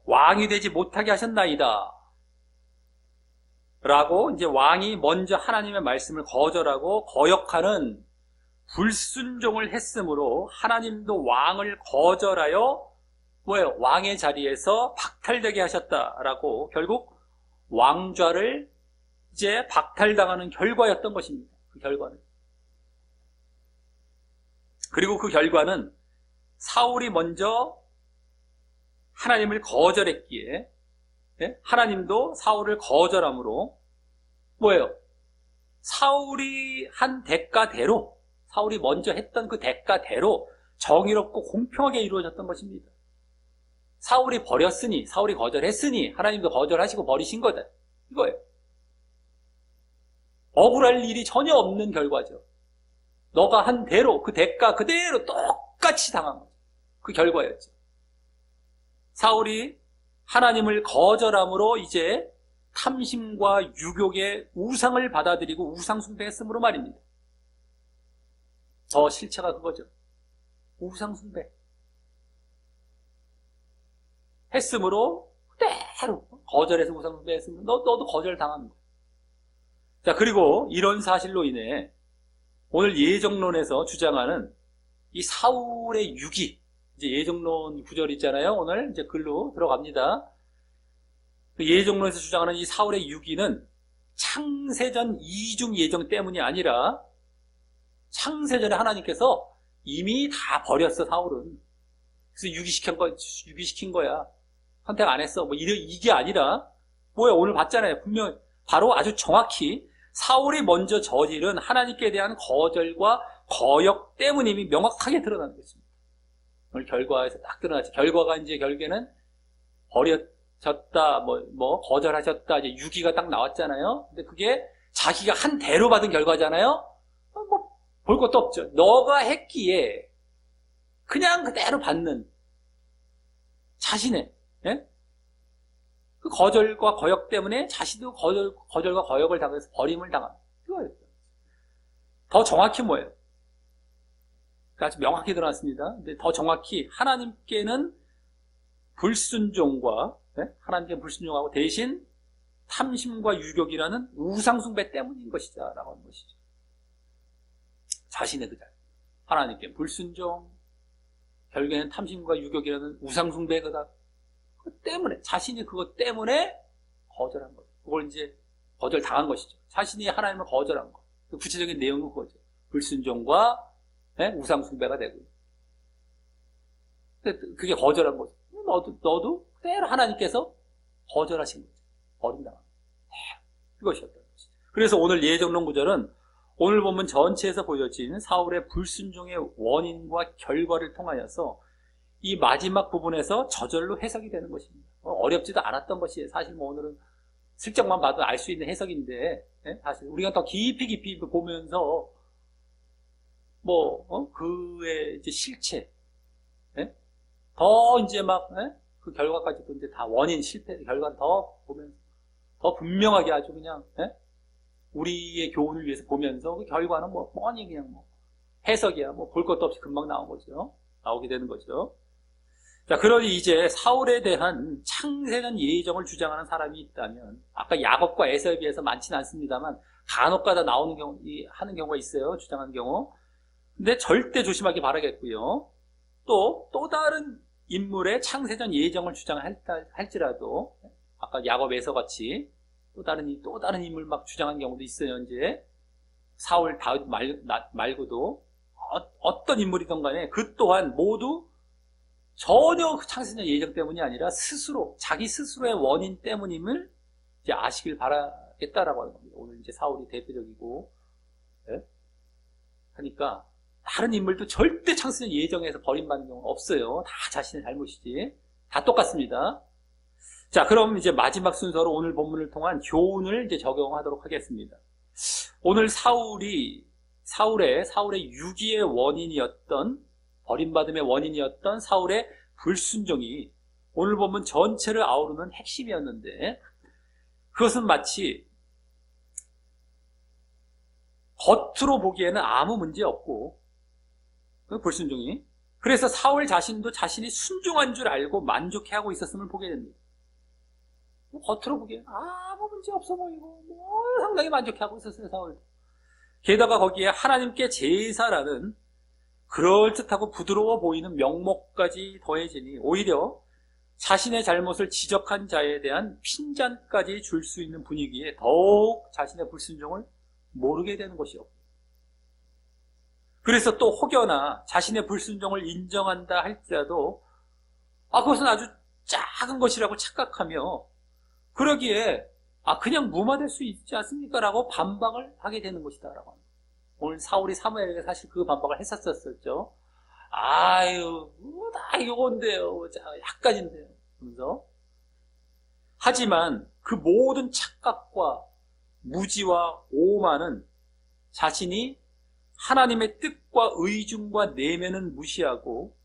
왕이 되지 못하게 하셨나이다. 라고 이제 왕이 먼저 하나님의 말씀을 거절하고 거역하는 불순종을 했으므로 하나님도 왕을 거절하여 뭐예요? 왕의 자리에서 박탈되게 하셨다라고 결국 왕좌를 이제 박탈당하는 결과였던 것입니다. 그 결과는. 그리고 그 결과는 사울이 먼저 하나님을 거절했기에 하나님도 사울을 거절함으로 뭐예요? 사울이 한 대가대로, 사울이 먼저 했던 그 대가대로 정의롭고 공평하게 이루어졌던 것입니다. 사울이 버렸으니, 사울이 거절했으니 하나님도 거절하시고 버리신 거다. 이거예요. 억울할 일이 전혀 없는 결과죠. 너가 한 대로, 그 대가 그대로 똑같이 당한 거죠. 그 결과였죠. 사울이 하나님을 거절함으로 이제 탐심과 유욕의 우상을 받아들이고 우상 숭배했으므로 말입니다. 저 실체가 그거죠. 우상 숭배 했으므로 그대로 거절해서 우상 숭배했으므로 너도 거절당합니다. 자, 그리고 이런 사실로 인해 오늘 예정론에서 주장하는 이 사울의 유기, 이제 예정론 구절 있잖아요. 오늘 이제 글로 들어갑니다. 예정론에서 주장하는 이 사울의 유기는 창세전 이중 예정 때문이 아니라 창세전에 하나님께서 이미 다 버렸어, 사울은. 그래서 유기시킨 거야. 선택 안 했어. 뭐 이게 아니라 뭐야, 오늘 봤잖아요. 분명 바로 아주 정확히 사울이 먼저 저지른 하나님께 대한 거절과 거역 때문에 이미 명확하게 드러나는 것입니다. 오늘 결과에서 딱 드러나죠. 결과가 이제 결국에는 버려졌다, 거절하셨다, 이제 유기가 딱 나왔잖아요. 근데 그게 자기가 한 대로 받은 결과잖아요. 볼 것도 없죠. 너가 했기에 그냥 그대로 받는 자신의, 그 거절과 거역 때문에 자신도 거절과 거역을 당해서 버림을 당합니다. 이거예요. 더 정확히 뭐예요? 아주 명확히 드러났습니다. 근데 더 정확히 하나님께는 불순종과 하나님께 불순종하고 대신 탐심과 유욕이라는 우상숭배 때문인 것이다 라고 하는 것이죠. 자신의 그 자리, 하나님께 불순종, 결국에는 탐심과 유욕이라는 우상숭배가 그 때문에, 자신이 그것 때문에 거절한 거죠. 그걸 이제 거절당한 것이죠. 자신이 하나님을 거절한 거. 그 구체적인 내용은 그거죠. 불순종과 우상숭배가 되고. 그게 거절한 거죠. 너도 그대로 하나님께서 거절하신 거죠. 버린다. 그것이었던 것이죠. 그래서 오늘 예정론 구절은 오늘 본문 전체에서 보여진 사울의 불순종의 원인과 결과를 통하여서 이 마지막 부분에서 저절로 해석이 되는 것입니다. 어렵지도 않았던 것이에요. 사실 오늘은 슬쩍만 봐도 알 수 있는 해석인데, 사실 우리가 더 깊이 보면서 그의 이제 실체, 더 이제 그 결과까지도 이제 다 원인, 실패, 결과를 더 보면서 더 분명하게 아주 그냥, 우리의 교훈을 위해서 보면서 그 결과는 뻔히 그냥 해석이야. 볼 것도 없이 금방 나오게 되는 거죠. 자, 그러니 이제 사울에 대한 창세전 예정을 주장하는 사람이 있다면, 아까 야곱과 에서에 비해서 많지는 않습니다만, 간혹가다 하는 경우가 있어요. 주장하는 경우. 근데 절대 조심하기 바라겠고요. 또 다른 인물의 창세전 예정을 주장할지라도, 아까 야곱 에서 같이 또 다른 인물 막 주장하는 경우도 있어요. 이제 사울 다윗 말고도 어떤 인물이든 간에 그 또한 모두 전혀 창세전 예정 때문이 아니라 스스로, 자기 스스로의 원인 때문임을 이제 아시길 바라겠다라고 하는 겁니다. 오늘 이제 사울이 대표적이고, 예? 하니까, 다른 인물도 절대 창세전 예정에서 버림받는 경우는 없어요. 다 자신의 잘못이지. 다 똑같습니다. 자, 그럼 이제 마지막 순서로 오늘 본문을 통한 교훈을 이제 적용하도록 하겠습니다. 오늘 사울의 유기의 원인이었던, 버림받음의 원인이었던 사울의 불순종이 오늘 본문 전체를 아우르는 핵심이었는데, 그것은 마치 겉으로 보기에는 아무 문제 없고, 그 불순종이, 그래서 사울 자신도 자신이 순종한 줄 알고 만족해하고 있었음을 보게 됩니다. 겉으로 보기에는 아무 문제 없어 보이고 상당히 만족해하고 있었어요, 사울. 게다가 거기에 하나님께 제사라는 그럴듯하고 부드러워 보이는 명목까지 더해지니 오히려 자신의 잘못을 지적한 자에 대한 핀잔까지 줄 수 있는 분위기에 더욱 자신의 불순종을 모르게 되는 것이요. 그래서 또 혹여나 자신의 불순종을 인정한다 할지라도 그것은 아주 작은 것이라고 착각하며 그러기에 그냥 무마될 수 있지 않습니까? 라고 반박을 하게 되는 것이다 라고 합니다. 오늘 사울이 사무엘에게 사실 그 반박을 했었었죠. 아유, 다 이건데요. 약간인데요. 그러면서. 하지만 그 모든 착각과 무지와 오만은 자신이 하나님의 뜻과 의중과 내면은 무시하고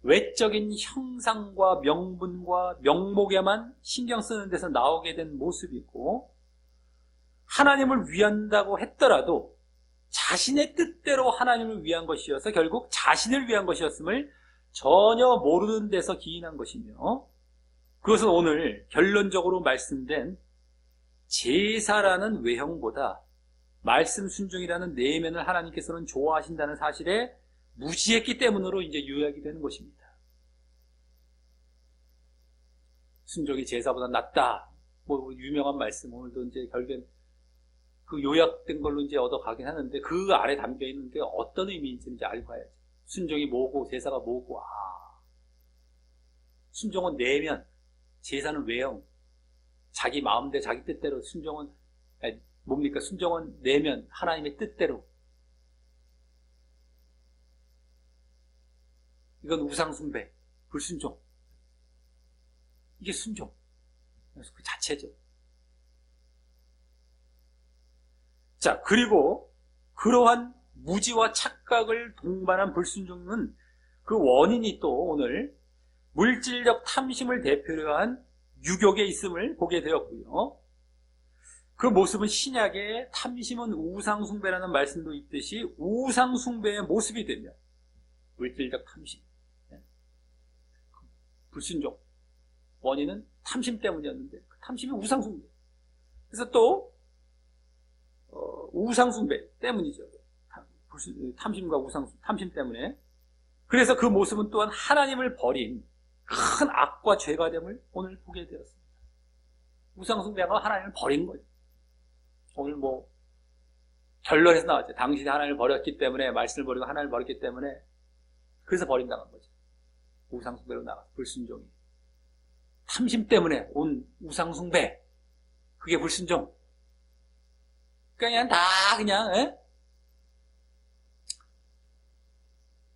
외적인 형상과 명분과 명목에만 신경 쓰는 데서 나오게 된 모습이고, 하나님을 위한다고 했더라도 자신의 뜻대로 하나님을 위한 것이어서 결국 자신을 위한 것이었음을 전혀 모르는 데서 기인한 것이며, 그것은 오늘 결론적으로 말씀된 제사라는 외형보다 말씀 순종이라는 내면을 하나님께서는 좋아하신다는 사실에 무시했기 때문으로 이제 요약이 되는 것입니다. 순종이 제사보다 낫다. 유명한 말씀, 오늘도 이제 결국엔 그 요약된 걸로 이제 얻어가긴 하는데 그 아래 담겨 있는 게 어떤 의미인지는 이제 알고 가야죠. 순종이 뭐고 제사가 뭐고, 순종은 내면, 제사는 외형. 자기 마음대로 자기 뜻대로 순종은 뭡니까? 순종은 내면 하나님의 뜻대로. 이건 우상숭배, 불순종. 이게 순종. 그래서 그 자체죠. 자, 그리고 그러한 무지와 착각을 동반한 불순종은 그 원인이 또 오늘 물질적 탐심을 대표로 한 유욕에 있음을 보게 되었고요. 그 모습은 신약의 탐심은 우상숭배라는 말씀도 있듯이 우상숭배의 모습이 되며 물질적 탐심, 불순종, 원인은 탐심 때문이었는데 그 탐심이 우상숭배. 그래서 또 우상숭배 때문이죠. 탐심과 탐심 때문에. 그래서 그 모습은 또한 하나님을 버린 큰 악과 죄가 됨을 오늘 보게 되었습니다. 우상숭배가 하나님을 버린 거예요. 오늘 결론에서 나왔죠. 당신이 하나님을 버렸기 때문에, 말씀을 버리고 하나님을 버렸기 때문에, 그래서 버린다는 거죠. 우상숭배로 나가서 불순종이. 탐심 때문에 온 우상숭배. 그게 불순종. 그냥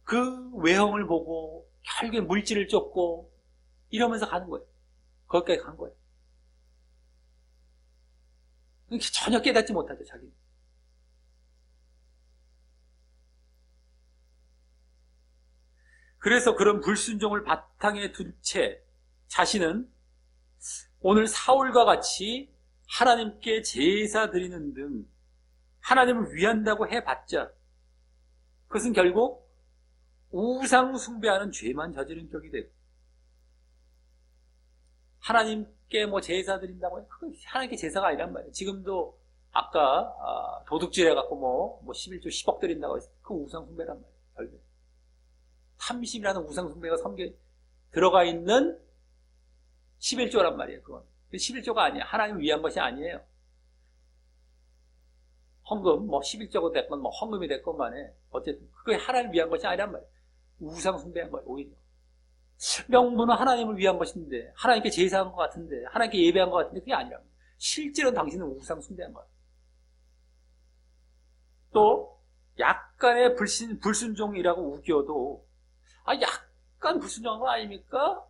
그 외형을 보고 결국에 물질을 쫓고 이러면서 가는 거예요. 거기까지 간 거예요. 전혀 깨닫지 못하죠, 자기는. 그래서 그런 불순종을 바탕에 둔 채 자신은 오늘 사울과 같이 하나님께 제사 드리는 등 하나님을 위한다고 해봤자 그것은 결국 우상 숭배하는 죄만 저지른 격이 되고, 하나님께 제사 드린다고 해? 그건 하나님께 제사가 아니란 말이에요. 지금도 아까 도둑질 해갖고 11조 10억 드린다고 했을 때 그 우상 숭배란 말이에요. 결국 탐심이라는 우상 숭배가 들어가 있는 11조란 말이에요. 그건 11조가 아니야. 하나님을 위한 것이 아니에요. 헌금, 뭐 11조가 됐건 뭐 헌금이 됐건 간에 어쨌든 그게 하나님을 위한 것이 아니란 말이에요. 우상 숭배한 거예요. 오히려 명분은 하나님을 위한 것인데, 하나님께 제사한 것 같은데, 하나님께 예배한 것 같은데 그게 아니라 실제로는 당신은 우상 숭배한 거예요. 또 약간의 불순종이라고 우겨도 약간 불순종한 거 아닙니까?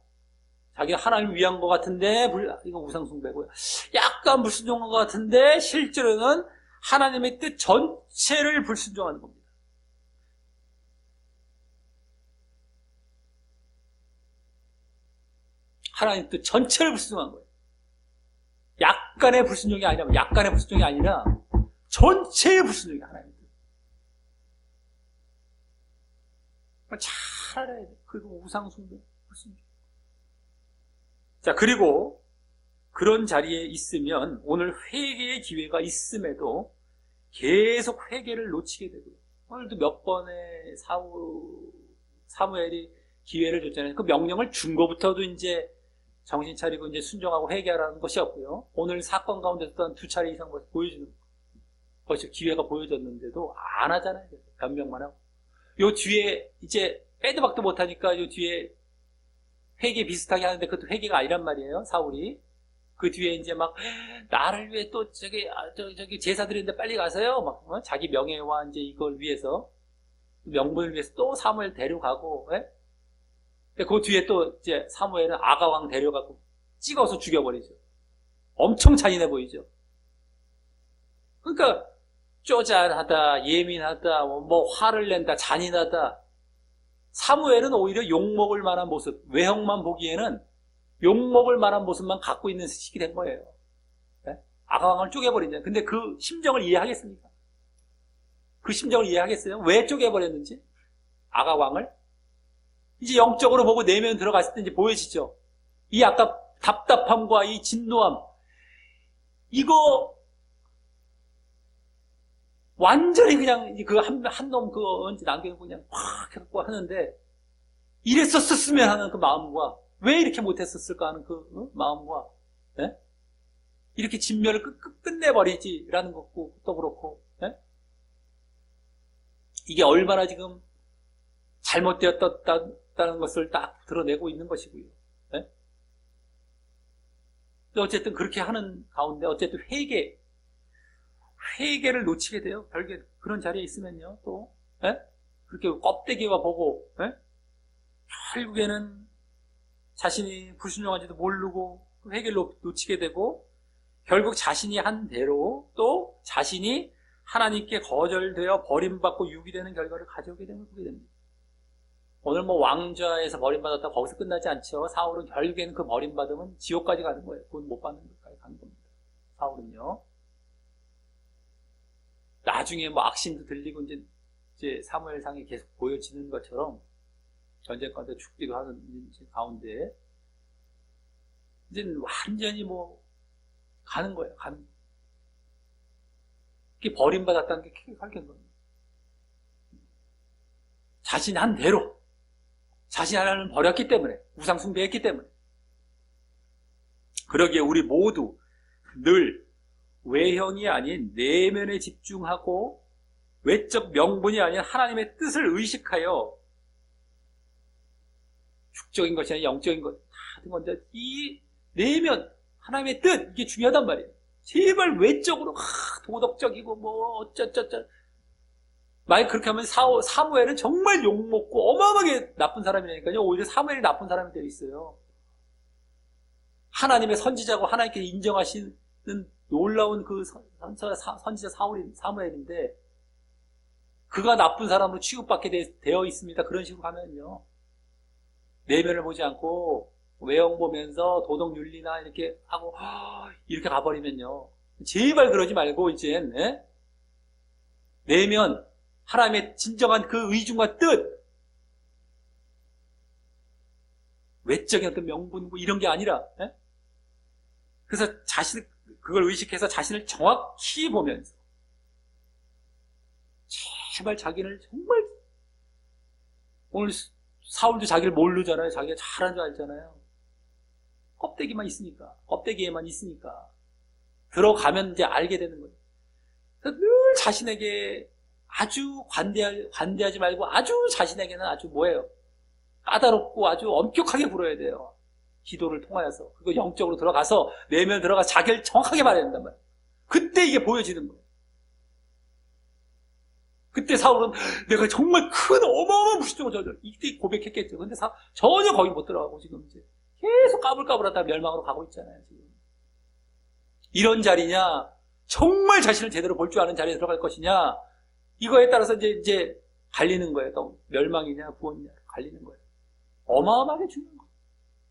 자기가 하나님을 위한 것 같은데 이거 우상 숭배고요. 약간 불순종한 것 같은데 실제로는 하나님의 뜻 전체를 불순종하는 겁니다. 하나님 뜻 전체를 불순종한 거예요. 약간의 불순종이 아니라, 약간의 불순종이 아니라 전체의 불순종이 하나님 뜻. 잘 알아야 돼. 그리고 우상 숭배, 불순종. 자, 그리고 그런 자리에 있으면 오늘 회개의 기회가 있음에도 계속 회개를 놓치게 되고요. 오늘도 몇 번의 사무엘이 기회를 줬잖아요. 그 명령을 준 것부터도 이제 정신 차리고 이제 순종하고 회개하라는 것이었고요. 오늘 사건 가운데서 두 차례 이상 보여주는 것이 기회가 보여졌는데도 안 하잖아요. 변명만 하고. 요 뒤에 이제 빼도 박도 못하니까 요 뒤에 회개 비슷하게 하는데 그것도 회개가 아니란 말이에요. 사울이. 그 뒤에 이제 막 나를 위해 또 저기 제사 드리는데 빨리 가세요. 막 자기 명예와 이제 이걸 위해서 명분을 위해서 또 사무엘 데려가고. 그 뒤에 또 이제 사무엘은 아가왕 데려가고 찍어서 죽여버리죠. 엄청 잔인해 보이죠. 그러니까 쪼잔하다, 예민하다, 뭐 화를 낸다, 잔인하다. 사무엘은 오히려 욕먹을 만한 모습, 외형만 보기에는 욕먹을 만한 모습만 갖고 있는 시기 된 거예요. 아가왕을 쪼개버리냐. 근데 그 심정을 이해하겠습니까? 그 심정을 이해하겠어요? 왜 쪼개버렸는지? 아가왕을? 이제 영적으로 보고 내면 들어갔을 때 이제 보여지죠. 이 아까 답답함과 이 진노함, 이거 완전히 그냥 그 한 놈 그거 언제 남겨놓고 그냥 확 해갖고 하는데 이랬었으면 하는 그 마음과 왜 이렇게 못했었을까 하는 그 마음과 이렇게 진멸을 끝내버리지라는 것도 그렇고 이게 얼마나 지금 잘못되었다는 것을 딱 드러내고 있는 것이고요. 어쨌든 그렇게 하는 가운데 어쨌든 회개를 놓치게 돼요. 별게 그런 자리에 있으면요. 또 그렇게 껍데기와 보고 결국에는 자신이 불순종한지도 모르고 회개를 놓치게 되고 결국 자신이 한 대로 또 자신이 하나님께 거절되어 버림받고 유기되는 결과를 가져오게 되는 거게 됩니다. 오늘 뭐 왕좌에서 버림받았다 거기서 끝나지 않죠. 사울은 결국에는 그 버림받으면 지옥까지 가는 거예요. 돈 못 받는 것까지 가는 겁니다. 사울은요. 나중에 뭐 악신도 들리고 이제 사무엘상에 계속 보여지는 것처럼 전쟁 가운데 죽기도 하는 가운데 이제 완전히 뭐 가는 거예요. 그게 버림받았다는 게 크게 밝힌 겁니다. 자신이 한 대로 자신이 하나님을 버렸기 때문에 우상 숭배했기 때문에 그러기에 우리 모두 늘 외형이 아닌 내면에 집중하고 외적 명분이 아닌 하나님의 뜻을 의식하여 육적인 것이 아니라 영적인 것 다른 건데 이 내면 하나님의 뜻 이게 중요하단 말이에요. 제발 외적으로 도덕적이고 뭐 어쩌쩌쩌 만약 그렇게 하면 사무엘은 정말 욕먹고 어마어마하게 나쁜 사람이라니까요. 오히려 사무엘이 나쁜 사람이 되어 있어요. 하나님의 선지자고 하나님께 인정하시는 놀라운 그 선지자 사무엘인데 그가 나쁜 사람으로 취급받게 되어 있습니다. 그런 식으로 가면요. 내면을 보지 않고 외형 보면서 도덕윤리나 이렇게 하고 이렇게 가버리면요. 제발 그러지 말고 이젠 내면 하나님의 진정한 그 의중과 뜻 외적인 어떤 명분 뭐 이런 게 아니라 그래서 그걸 의식해서 자신을 정확히 보면서 제발 자기를 정말 오늘 사울도 자기를 모르잖아요. 자기가 잘한 줄 알잖아요. 껍데기에만 있으니까 들어가면 이제 알게 되는 거예요. 그래서 늘 자신에게 아주 관대하지 말고 아주 자신에게는 아주 뭐예요? 까다롭고 아주 엄격하게 굴어야 돼요. 기도를 통하여서. 그리고 영적으로 들어가서, 내면 들어가서 자기를 정확하게 말해야 된단 말이에요. 그때 이게 보여지는 거예요. 그때 사울은 내가 정말 큰 어마어마한 불신종을 저질 이때 고백했겠죠. 근데 전혀 거기 못 들어가고 지금 이제 계속 까불까불하다 멸망으로 가고 있잖아요. 지금. 이런 자리냐, 정말 자신을 제대로 볼 줄 아는 자리에 들어갈 것이냐, 이거에 따라서 이제 갈리는 거예요. 또 멸망이냐 구원이냐 갈리는 거예요. 어마어마하게 중요한 거예요.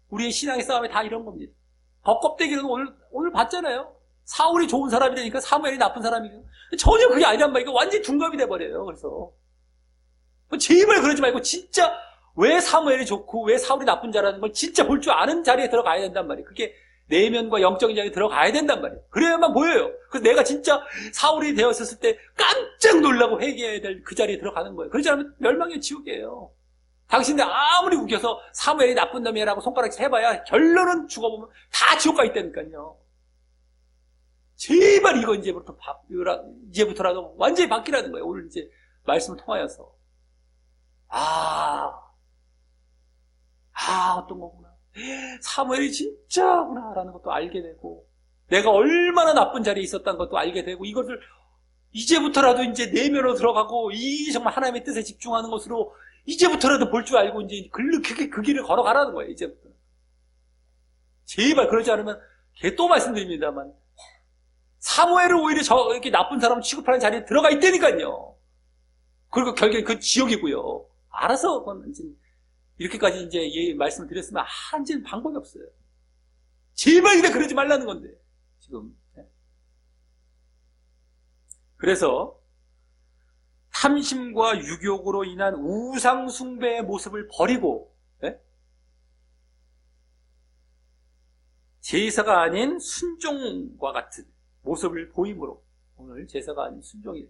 우리의 신앙의 싸움이 다 이런 겁니다. 겉껍데기는 오늘 봤잖아요. 사울이 좋은 사람이라니까 사무엘이 나쁜 사람이고 전혀 그게 아니란 말이에요. 완전히 둔갑이 돼버려요. 그래서 제발 그러지 말고 진짜 왜 사무엘이 좋고 왜 사울이 나쁜 자라는 걸 진짜 볼 줄 아는 자리에 들어가야 된단 말이에요. 그게 내면과 영적인 자리에 들어가야 된단 말이에요. 그래야만 보여요. 그래서 내가 진짜 사울이 되었을 때 깜짝 놀라고 회개해야 될 그 자리에 들어가는 거예요. 그렇지 않으면 멸망의 지옥이에요. 당신들 아무리 우겨서 사무엘이 나쁜 놈이라고 손가락질 해봐야 결론은 죽어보면 다 지옥 가 있다니까요. 제발 이거 이제부터라도 완전히 바뀌라는 거예요. 오늘 이제 말씀을 통하여서. 어떤 거구나. 사무엘이 진짜구나 라는 것도 알게 되고, 내가 얼마나 나쁜 자리에 있었다는 것도 알게 되고, 이것을 이제부터라도 이제 내면으로 들어가고, 이 정말 하나님의 뜻에 집중하는 것으로 이제부터라도 볼 줄 알고 이제 그 길을 걸어가라는 거예요. 이제부터. 제발 그러지 않으면 또 말씀드립니다만, 사무엘을 오히려 이렇게 나쁜 사람을 취급하는 자리에 들어가 있다니까요. 그리고 결국엔 그 지옥이고요. 알아서 이렇게까지 이제 말씀을 드렸으면 이제는 방법이 없어요. 제발 근데 그러지 말라는 건데 지금. 그래서 탐심과 유욕으로 인한 우상 숭배의 모습을 버리고 제사가 아닌 순종과 같은 모습을 보임으로, 오늘 제사가 아닌 순종이에요.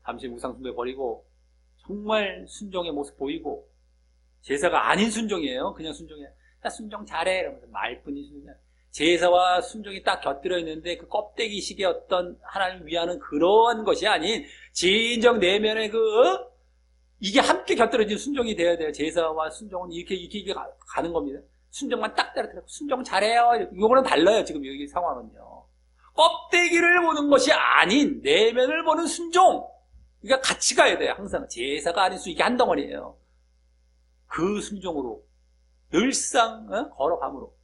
잠시 우상 숭배 버리고 정말 순종의 모습 보이고, 제사가 아닌 순종이에요. 그냥 순종이에요. 나 순종 잘해 이러면서 말뿐이 순종이야. 제사와 순종이 딱 곁들여 있는데 그 껍데기식의 어떤 하나님을 위하는 그런 것이 아닌 진정 내면의 이게 함께 곁들여진 순종이 되어야 돼요. 제사와 순종은 이렇게 가는 겁니다. 순종만 딱 따라들고 순종 잘해요. 이거는 달라요. 지금 여기 상황은요. 껍데기를 보는 것이 아닌 내면을 보는 순종. 그러니까 같이 가야 돼요. 항상 제사가 아닌 이게 한 덩어리예요. 그 순종으로 늘상 걸어감으로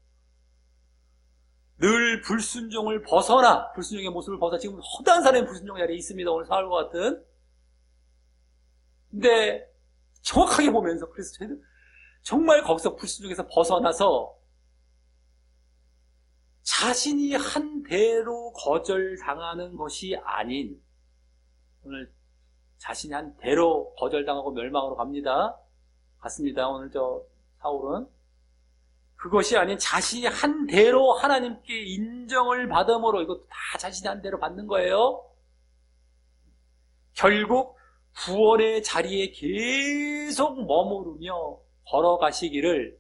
늘 불순종의 모습을 벗어나, 지금 허다한 사람이 불순종의 자리에 있습니다. 오늘 사울과 같은. 근데 정확하게 보면서, 그래서 저희는 정말 거기서 불순종에서 벗어나서 자신이 한 대로 거절당하는 것이 아닌, 오늘 자신이 한 대로 거절당하고 멸망으로 갔습니다. 오늘 사울은 그것이 아닌 자신이 한 대로 하나님께 인정을 받음으로, 이것도 다 자신이 한 대로 받는 거예요. 결국 구원의 자리에 계속 머무르며 걸어가시기를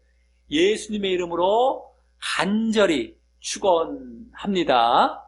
예수님의 이름으로 간절히 축원합니다.